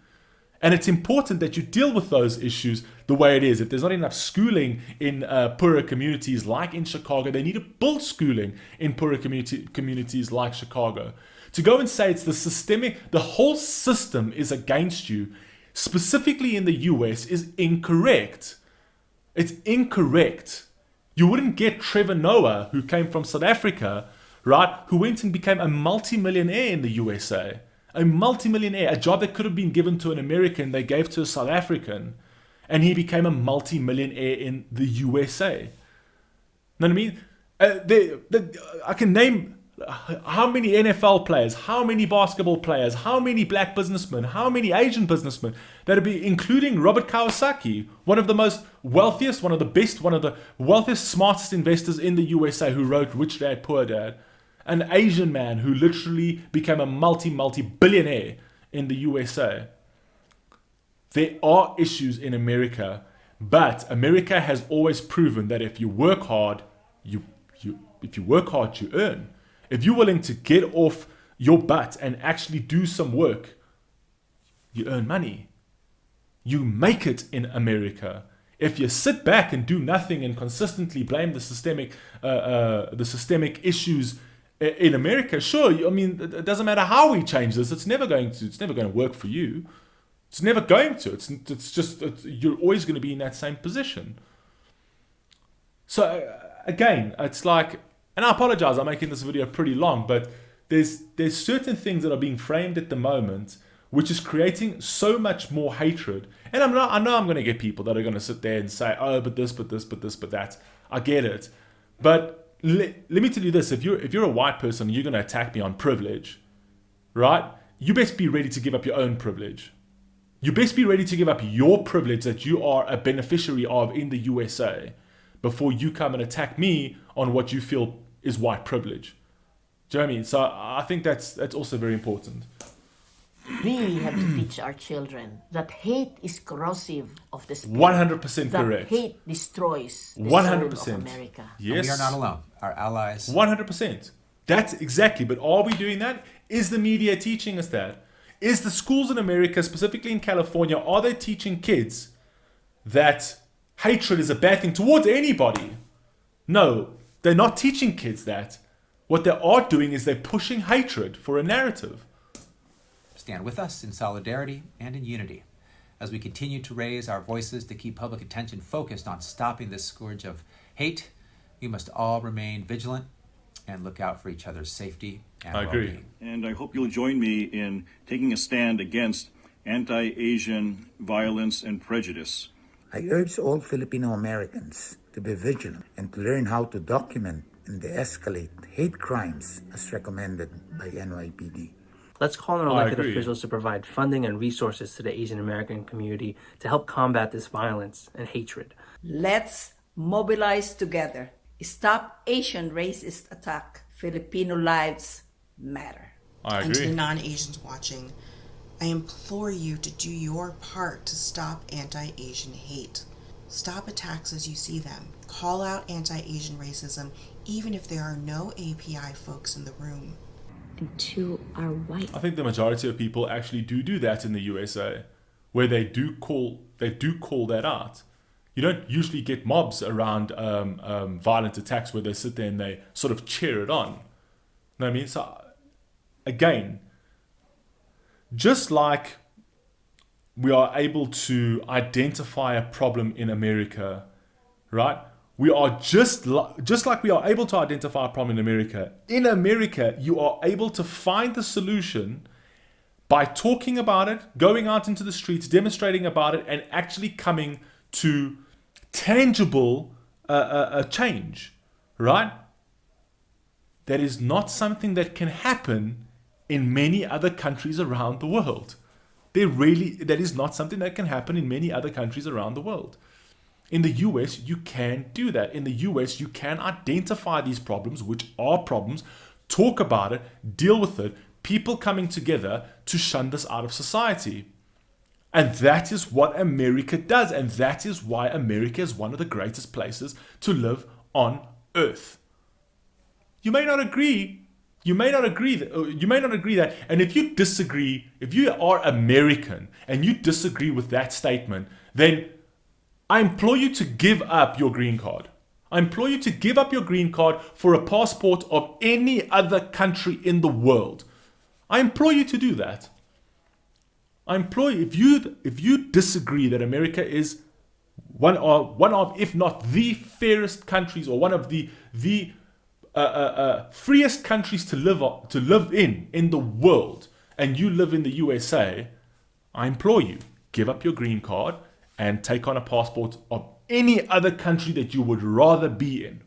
[SPEAKER 1] And it's important that you deal with those issues the way it is. If there's not enough schooling in poorer communities like in Chicago, they need to build schooling in poorer communities like Chicago. To go and say it's the whole system is against you, specifically in the US, is incorrect. It's incorrect. You wouldn't get Trevor Noah, who came from South Africa, right, who went and became a multi-millionaire in the USA. A multi-millionaire, a job that could have been given to an American, they gave to a South African, and he became a multi-millionaire in the USA. Know what I mean? I can name how many NFL players, how many basketball players, how many black businessmen, how many Asian businessmen that would be, including Robert Kiyosaki, one of the wealthiest, one of the wealthiest, smartest investors in the USA, who wrote Rich Dad, Poor Dad. An Asian man who literally became a multi-billionaire in the USA. There are issues in America, but America has always proven that if you work hard, you earn. If you're willing to get off your butt and actually do some work, you earn money. You make it in America. If you sit back and do nothing and consistently blame the systemic issues in America, sure, I mean, it doesn't matter how we change this, it's never going to work for you. It's never going to. You're always going to be in that same position. So again, it's like, and I apologize, I'm making this video pretty long, but there's certain things that are being framed at the moment which is creating so much more hatred. And I know I'm going to get people that are going to sit there and say, oh, but this, but that. I get it. But let me tell you this, if you're a white person and you're going to attack me on privilege, right? You best be ready to give up your own privilege. You best be ready to give up your privilege that you are a beneficiary of in the USA before you come and attack me on what you feel is white privilege. Do you know what I mean? So I think that's also very important.
[SPEAKER 6] We have to teach our children that hate is corrosive of the spirit.
[SPEAKER 1] 100%
[SPEAKER 6] that
[SPEAKER 1] correct.
[SPEAKER 6] Hate destroys the
[SPEAKER 1] 100%.
[SPEAKER 6] soul of America.
[SPEAKER 1] Yes.
[SPEAKER 14] And we are not alone. Our allies.
[SPEAKER 1] 100%. That's exactly. But are we doing that? Is the media teaching us that? Is the schools in America, specifically in California, are they teaching kids that hatred is a bad thing towards anybody? No, they're not teaching kids that. What they are doing is they're pushing hatred for a narrative.
[SPEAKER 14] Stand with us in solidarity and in unity as we continue to raise our voices to keep public attention focused on stopping this scourge of hate. We must all remain vigilant and look out for each other's safety and well-being.
[SPEAKER 15] And I hope you'll join me in taking a stand against anti-Asian violence and prejudice.
[SPEAKER 2] I urge all Filipino Americans to be vigilant and to learn how to document and de-escalate hate crimes as recommended by NYPD.
[SPEAKER 16] Let's call on elected officials to provide funding and resources to the Asian American community to help combat this violence and hatred.
[SPEAKER 17] Let's mobilize together. Stop Asian racist attack. Filipino lives matter.
[SPEAKER 1] I agree.
[SPEAKER 7] And to the non-Asians watching, I implore you to do your part to stop anti-Asian hate. Stop attacks as you see them. Call out anti-Asian racism, even if there are no API folks in the room.
[SPEAKER 18] And to our white.
[SPEAKER 1] I think the majority of people actually do that in the USA, where they do call that out. You don't usually get mobs around violent attacks where they sit there and they sort of cheer it on. You know what I mean? So again, just like we are able to identify a problem in America, right? We are just like we are able to identify a problem in America. In America, you are able to find the solution by talking about it, going out into the streets, demonstrating about it, and actually coming to tangible change, right? that is not something that can happen in many other countries around the world. That is not something that can happen in many other countries around the world. In the US, you can do that. In the US, you can identify these problems, which are problems, talk about it, deal with it, people coming together to shun this out of society. And that is what America does. And that is why America is one of the greatest places to live on earth. You may not agree. You may not agree that. And if you disagree, if you are American and you disagree with that statement, then I implore you to give up your green card. I implore you to give up your green card for a passport of any other country in the world. I implore you to do that. I implore you, if you disagree that America is one of, if not the fairest countries, or one of the freest countries to live in the world, and you live in the USA, I implore you, give up your green card and take on a passport of any other country that you would rather be in.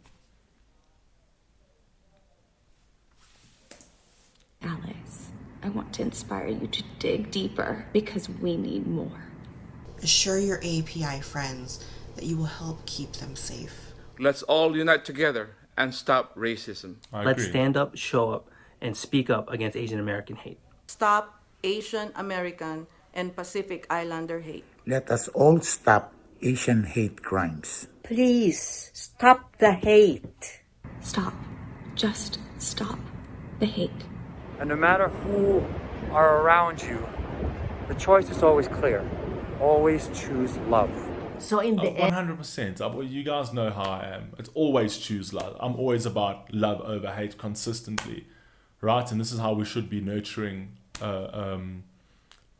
[SPEAKER 18] Alex, I want to inspire you to dig deeper because we need more.
[SPEAKER 7] Assure your API friends that you will help keep them safe.
[SPEAKER 11] Let's all unite together and stop racism.
[SPEAKER 16] Let's stand up, show up, and speak up against Asian American hate.
[SPEAKER 5] Stop Asian American and Pacific Islander hate.
[SPEAKER 2] Let us all stop Asian hate crimes.
[SPEAKER 8] Please, stop the hate.
[SPEAKER 18] Stop. Just stop the hate.
[SPEAKER 19] And no matter who are around you, the choice is always clear. Always choose love.
[SPEAKER 6] So in the end,
[SPEAKER 1] 100%. You guys know how I am. It's always choose love. I'm always about love over hate consistently, right? And this is how we should be nurturing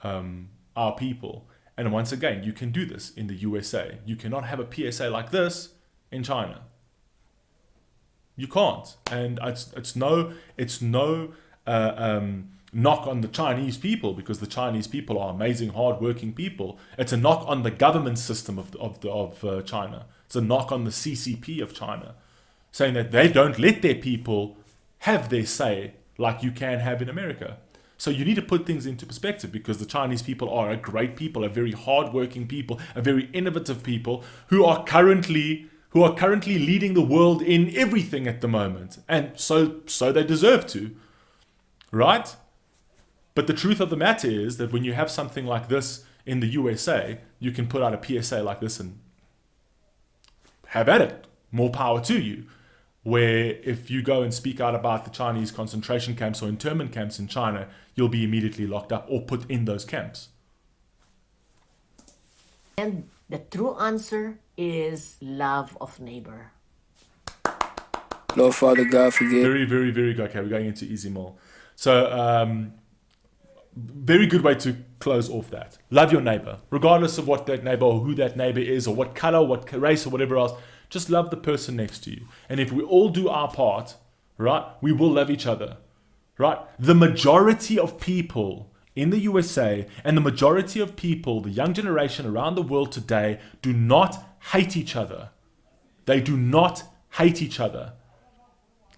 [SPEAKER 1] our people. And once again, you can do this in the USA. You cannot have a PSA like this in China. You can't. And it's no knock on the Chinese people, because the Chinese people are amazing, hardworking people. It's a knock on the government system of China. It's a knock on the CCP of China, saying that they don't let their people have their say like you can have in America. So you need to put things into perspective, because the Chinese people are a great people, a very hardworking people, a very innovative people who are currently leading the world in everything at the moment, and so they deserve to, right? But the truth of the matter is that when you have something like this in the USA, you can put out a PSA like this and have at it. More power to you. Where if you go and speak out about the Chinese concentration camps or internment camps in China, you'll be immediately locked up or put in those camps.
[SPEAKER 6] And the true answer is love of neighbor.
[SPEAKER 20] Lord Father God, forgive.
[SPEAKER 1] Very, very, very good. Okay, we're going into easy more. So, very good way to close off that. Love your neighbor, regardless of what that neighbor or who that neighbor is, or what color, what race, or whatever else. Just love the person next to you. And if we all do our part, right, we will love each other, right? The majority of people in the USA and the majority of people, the young generation around the world today, do not hate each other. They do not hate each other.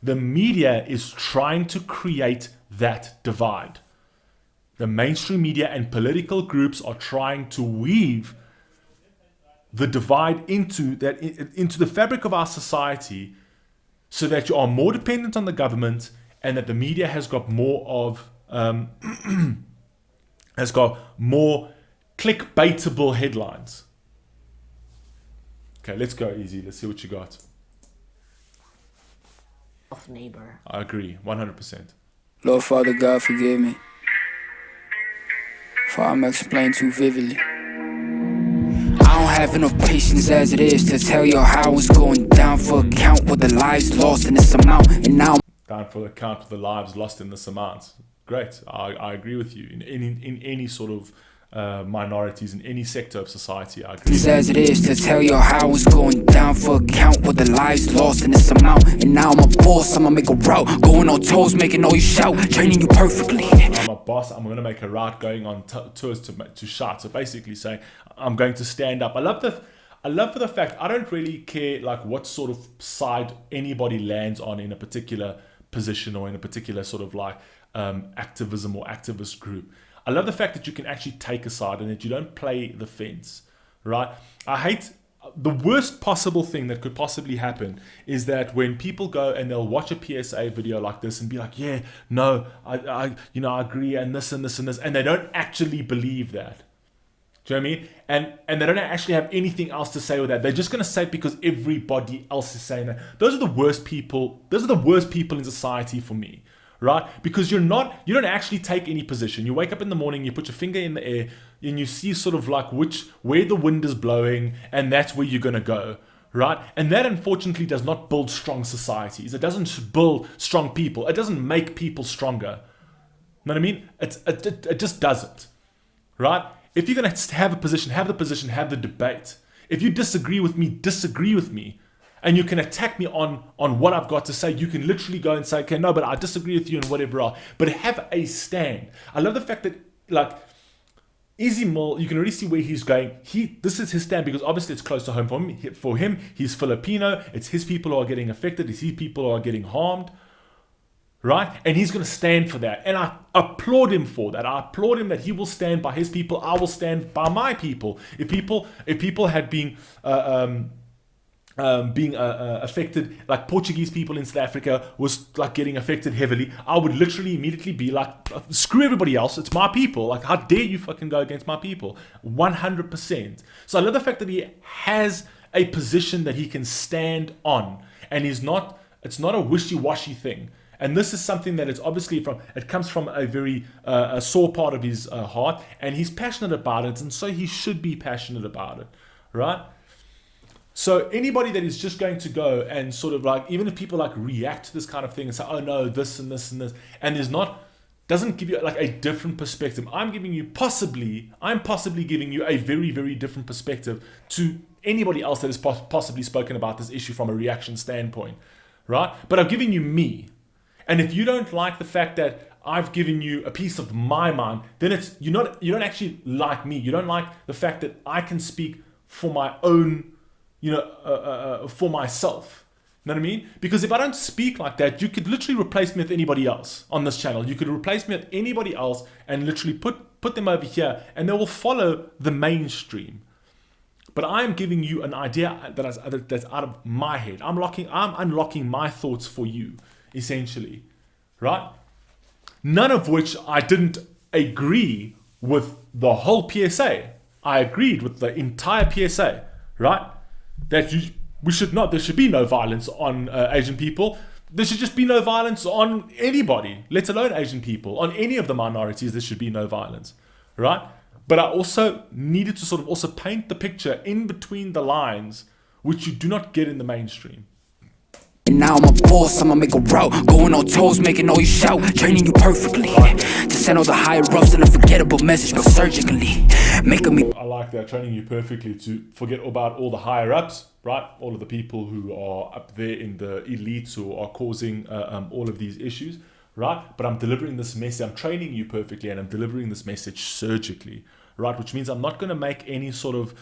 [SPEAKER 1] The media is trying to create that divide. The mainstream media and political groups are trying to weave the divide into the fabric of our society, so that you are more dependent on the government, and that the media has got more of has got more clickbaitable headlines. Okay, let's go easy. Let's see what you got.
[SPEAKER 6] Of neighbor.
[SPEAKER 1] I agree, 100%.
[SPEAKER 20] Lord Father God, forgive me, for I'm explained too vividly. I don't have enough patience as it is to tell you how it's going down for a count with the lives lost in this amount. And now
[SPEAKER 1] down for the count of the lives lost in this amount. Great. I agree with you. In any sort of minorities, in any sector of society, I agree.
[SPEAKER 20] As it is to tell you how it's going down for a count with the lives lost in this amount. And now I'm a boss, I'ma make a route, going on toes, making all you shout, training you perfectly.
[SPEAKER 1] I'm a boss, I'm going to make a route, going on tours to shout. So basically saying, I'm going to stand up. I love the fact, I don't really care like what sort of side anybody lands on in a particular position or in a particular sort of like activism or activist group. I love the fact that you can actually take a side and that you don't play the fence, right? I hate the worst possible thing that could possibly happen is that when people go and they'll watch a PSA video like this and be like, yeah, no, I agree, and this and this and this, and they don't actually believe that. Do you know what I mean? And they don't actually have anything else to say with that. They're just going to say it because everybody else is saying that. Those are the worst people. Those are the worst people in society for me, right? Because you don't actually take any position. You wake up in the morning, you put your finger in the air, and you see sort of like where the wind is blowing, and that's where you're going to go, right? And that unfortunately does not build strong societies. It doesn't build strong people. It doesn't make people stronger. You know what I mean? It just doesn't, right? If you're going to have a position, have the position, have the debate. If you disagree with me, disagree with me. And you can attack me on what I've got to say. You can literally go and say, okay, no, but I disagree with you and whatever else. But have a stand. I love the fact that, like, Easy Mill, you can already see where he's going. This is his stand because obviously it's close to home for him. For him, he's Filipino. It's his people who are getting affected. It's his people who are getting harmed. Right? And he's going to stand for that. And I applaud him for that. I applaud him that he will stand by his people. I will stand by my people. If people had been affected, like Portuguese people in South Africa was like getting affected heavily, I would literally immediately be like, screw everybody else, it's my people. Like, how dare you fucking go against my people? 100%. So I love the fact that he has a position that he can stand on, and it's not a wishy-washy thing. And this is something that is obviously it comes from a very a sore part of his heart, and he's passionate about it, and so he should be passionate about it, right? So anybody that is just going to go and sort of like, even if people like react to this kind of thing and say, oh no, this and this and this, and doesn't give you like a different perspective. I'm possibly giving you a very, very different perspective to anybody else that has possibly spoken about this issue from a reaction standpoint, right? But I've given you me. And if you don't like the fact that I've given you a piece of my mind, then you don't actually like me. You don't like the fact that I can speak for my own, for myself. You know what I mean? Because if I don't speak like that, you could literally replace me with anybody else on this channel. You could replace me with anybody else and literally put them over here, and they will follow the mainstream. But I am giving you an idea that's out of my head. I'm unlocking my thoughts for you, essentially, right? None of which I didn't agree with the whole PSA. I agreed with the entire PSA, right? That there should be no violence on Asian people. There should just be no violence on anybody, let alone Asian people. On any of the minorities, there should be no violence, right? But I also needed to sort of also paint the picture in between the lines, which you do not get in the mainstream.
[SPEAKER 20] And now I'm a boss, I'ma make a route. Going on toes, making all you shout. Training you perfectly to send all the higher ups and unforgettable message, but surgically making me.
[SPEAKER 1] I like that, training you perfectly to forget about all the higher ups, right? All of the people who are up there in the elites who are causing all of these issues, right? But I'm delivering this message, I'm training you perfectly, and I'm delivering this message surgically, right? Which means I'm not going to make any sort of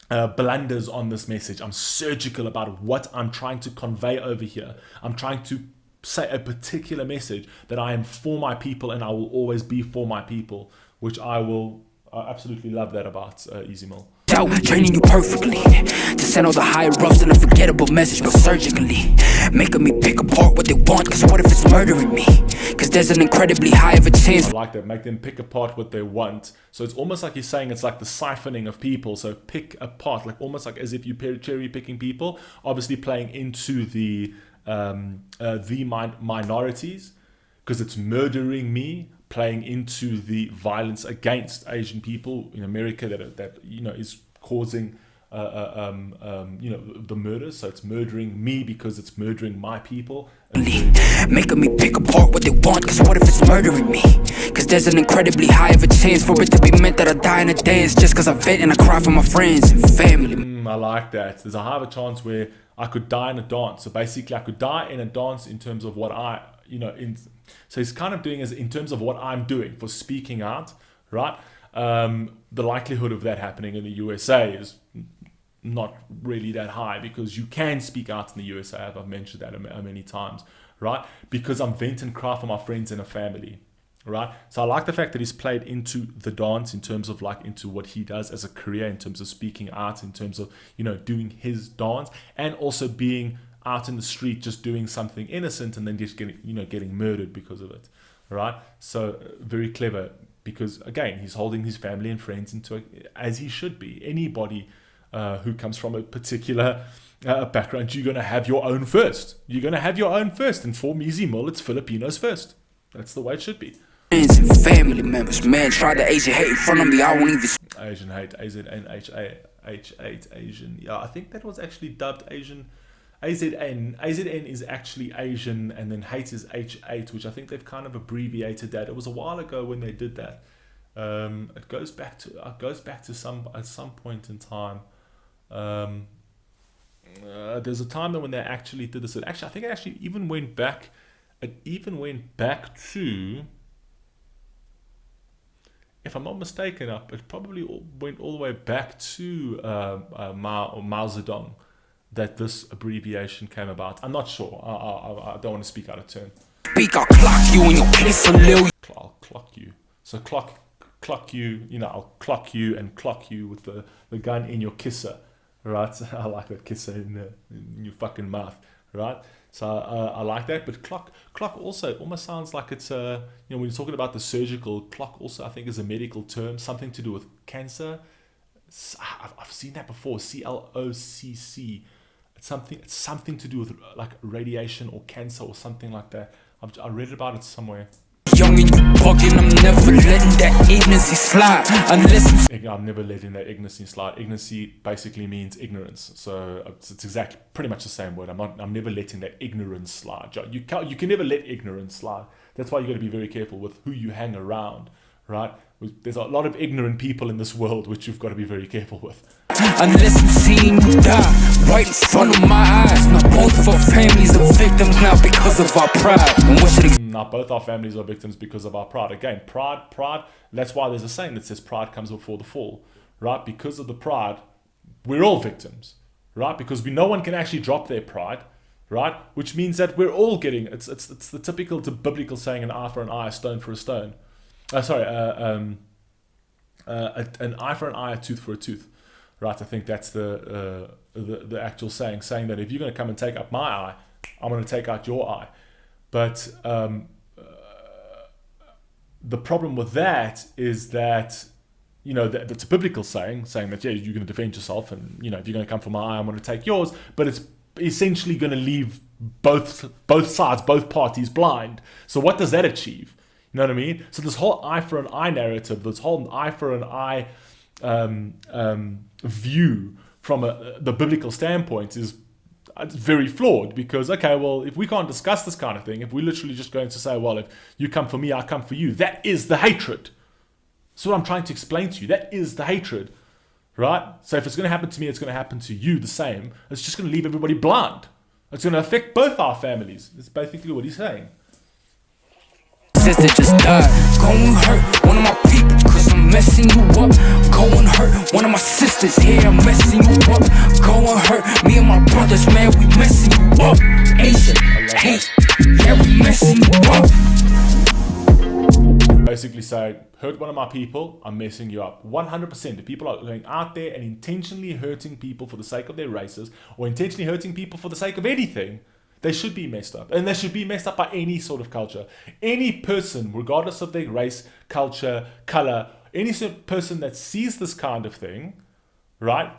[SPEAKER 1] blunders on this message. I'm surgical about what I'm trying to convey over here. I'm trying to say a particular message that I am for my people and I will always be for my people, which I absolutely love that about Easy Mill.
[SPEAKER 20] Training you perfectly to send all the higher ups and unforgettable message, but surgically making me pick apart what they want. Cause what if it's murdering me? Cause there's an incredibly high of a chance.
[SPEAKER 1] I like that, make them pick apart what they want. So it's almost like he's saying it's like the siphoning of people. So pick apart, like almost like as if you're cherry picking people, obviously playing into the minorities, because it's murdering me, playing into the violence against Asian people in America that is causing the murders. So it's murdering me because it's murdering my people.
[SPEAKER 20] Making me pick apart what they want. Cause what if it's murdering me? Cause there's an incredibly high of a chance for it to be meant that I die in a dance just cause I vent and I cry for my friends and family.
[SPEAKER 1] I like that. There's a high of a chance where I could die in a dance. So basically I could die in a dance in terms of what so he's kind of doing is in terms of what I'm doing for speaking out, right? The likelihood of that happening in the USA is not really that high, because you can speak out in the USA. I've mentioned that many times, right? Because I'm vent and cry for my friends and a family, right? So I like the fact that he's played into the dance in terms of like into what he does as a career, in terms of speaking out, in terms of, you know, doing his dance, and also being out in the street just doing something innocent and then just getting murdered because of it, right? So very clever, because again, he's holding his family and friends into as he should be. Anybody who comes from a particular background, you're going to have your own first. You're going to have your own first. And for Mizzy Mul, it's Filipinos first. That's the way it should be.
[SPEAKER 20] Friends and family members, man, try the Asian hate in front of me, I won't even...
[SPEAKER 1] Asian hate, AZNH8 Asian. Yeah, I think that was actually dubbed Asian. AZN is actually Asian, and then hate is H8, which I think they've kind of abbreviated that. It was a while ago when they did that. It goes back to some point in time. There's a time when they actually did this. I think it actually even went back. It even went back to, if I'm not mistaken, it probably went all the way back to Mao Zedong, that this abbreviation came about. I'm not sure. I don't want to speak out of turn.
[SPEAKER 20] I'll clock you in your kiss a little.
[SPEAKER 1] I'll clock you. So clock you, you know, I'll clock you and clock you with the gun in your kisser, right? I like that, kisser in your fucking mouth, right? So I like that. But clock also almost sounds like it's you know, when you're talking about the surgical, clock also I think is a medical term, something to do with cancer. I've seen that before. CLOCC. It's something to do with like radiation or cancer or something like that. I read about it somewhere.
[SPEAKER 20] Young and you bugging, I'm never letting that ignorance slide. Unless
[SPEAKER 1] I'm never letting that ignorance slide. Ignorance basically means ignorance, so it's exactly pretty much the same word. I'm never letting that ignorance slide. You can never let ignorance slide. That's why you got to be very careful with who you hang around, right? There's a lot of ignorant people in this world, which you've got to be very careful with.
[SPEAKER 20] Unless I'm seeing you die right in front of my eyes. Now both of our families are victims now because of our pride. And what should
[SPEAKER 1] now both our families are victims because of our pride. Again, pride. That's why there's a saying that says pride comes before the fall, right? Because of the pride, we're all victims, right? Because no one can actually drop their pride, right? Which means that we're all getting. It's the typical biblical saying, an eye for an eye, a stone for a stone. An eye for an eye, a tooth for a tooth. Right, I think that's the actual saying that if you're going to come and take up my eye, I'm going to take out your eye. But the problem with that is that, you know, that's a biblical saying that, yeah, you're going to defend yourself, and, you know, if you're going to come for my eye, I'm going to take yours. But it's essentially going to leave both sides, both parties blind. So what does that achieve? You know what I mean? So this whole eye for an eye narrative, this whole eye for an eye view from the biblical standpoint is very flawed, because, okay, well, if we can't discuss this kind of thing, if we're literally just going to say, well, if you come for me, I come for you, that is the hatred. So what I'm trying to explain to you, that is the hatred, right? So if it's going to happen to me, it's going to happen to you the same. It's just going to leave everybody blind. It's going to affect both our families. That's basically what he's saying.
[SPEAKER 20] Sister just died. Go and hurt one of my people, cause I'm messing you up. Go and hurt one of my sisters, here I'm messing you up. Go and hurt me and my brothers, man, we messing you up. Asian hate, yeah, we messing you up.
[SPEAKER 1] Basically say, hurt one of my people, I'm messing you up. 100%. If people are going out there and intentionally hurting people for the sake of their races, or intentionally hurting people for the sake of anything, they should be messed up. And they should be messed up by any sort of culture. Any person, regardless of their race, culture, color, any sort of person that sees this kind of thing, right,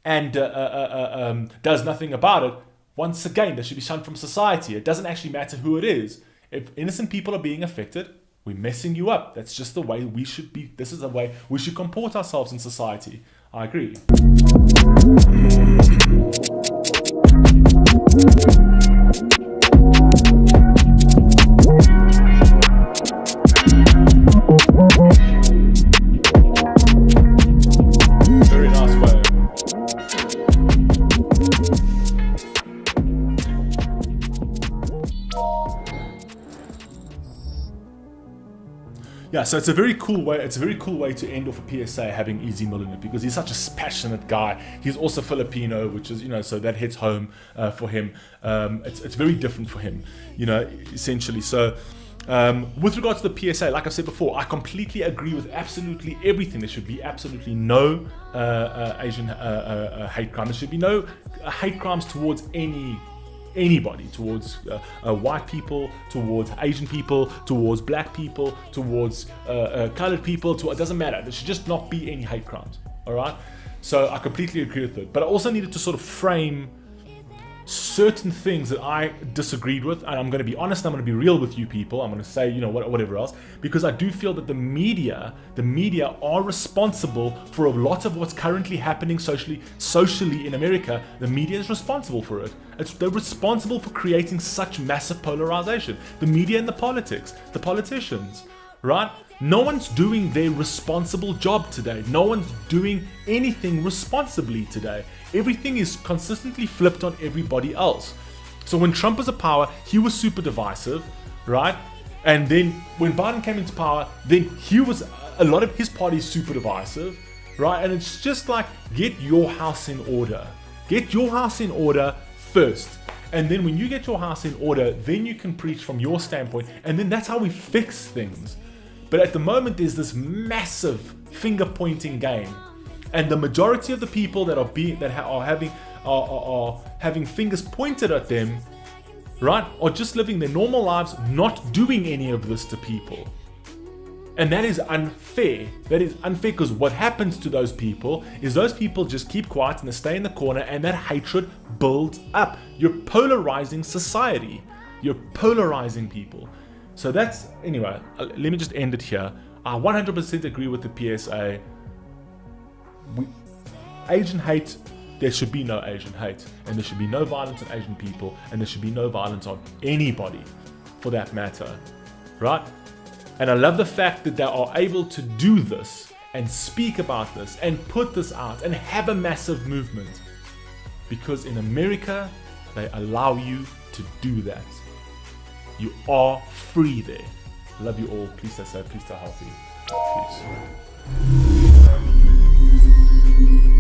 [SPEAKER 1] and does nothing about it, once again, they should be shunned from society. It doesn't actually matter who it is. If innocent people are being affected, we're messing you up. That's just the way we should be. This is the way we should comport ourselves in society. I agree. Very nice way. Yeah, so it's a very cool way. It's a very cool way to end off a PSA having Easy Mill in it, because he's such a passionate guy. He's also Filipino, which is, so that hits home for him. It's very different for him, essentially. So with regards to the PSA, like I've said before, I completely agree with absolutely everything. There should be absolutely no Asian hate crime. There should be no hate crimes towards anybody, towards white people, towards Asian people, towards black people, towards colored people. It doesn't matter. There should just not be any hate crimes. All right. So I completely agree with it. But I also needed to sort of frame certain things that I disagreed with, and I'm going to be honest. I'm going to be real with you people. I'm going to say, whatever else, because I do feel that the media are responsible for a lot of what's currently happening socially in America. The media is responsible for it. They're responsible for creating such massive polarization. The media and the politicians, right? No one's doing their responsible job today. No one's doing anything responsibly today. Everything is consistently flipped on everybody else. So when Trump was in power, he was super divisive, right? And then when Biden came into power, then a lot of his party is super divisive, right? And it's just like, get your house in order. Get your house in order first. And then when you get your house in order, then you can preach from your standpoint. And then that's how we fix things. But at the moment, there's this massive finger-pointing game, and the majority of the people that are having fingers pointed at them, right, are just living their normal lives, not doing any of this to people. And that is unfair. That is unfair, because what happens to those people is those people just keep quiet and they stay in the corner, and that hatred builds up. You're polarizing society. You're polarizing people. So anyway, let me just end it here. I 100% agree with the PSA. Asian hate, there should be no Asian hate. And there should be no violence on Asian people. And there should be no violence on anybody, for that matter. Right? And I love the fact that they are able to do this and speak about this and put this out and have a massive movement. Because in America, they allow you to do that. You are free there. Love you all. Please stay safe. Please stay healthy. Peace.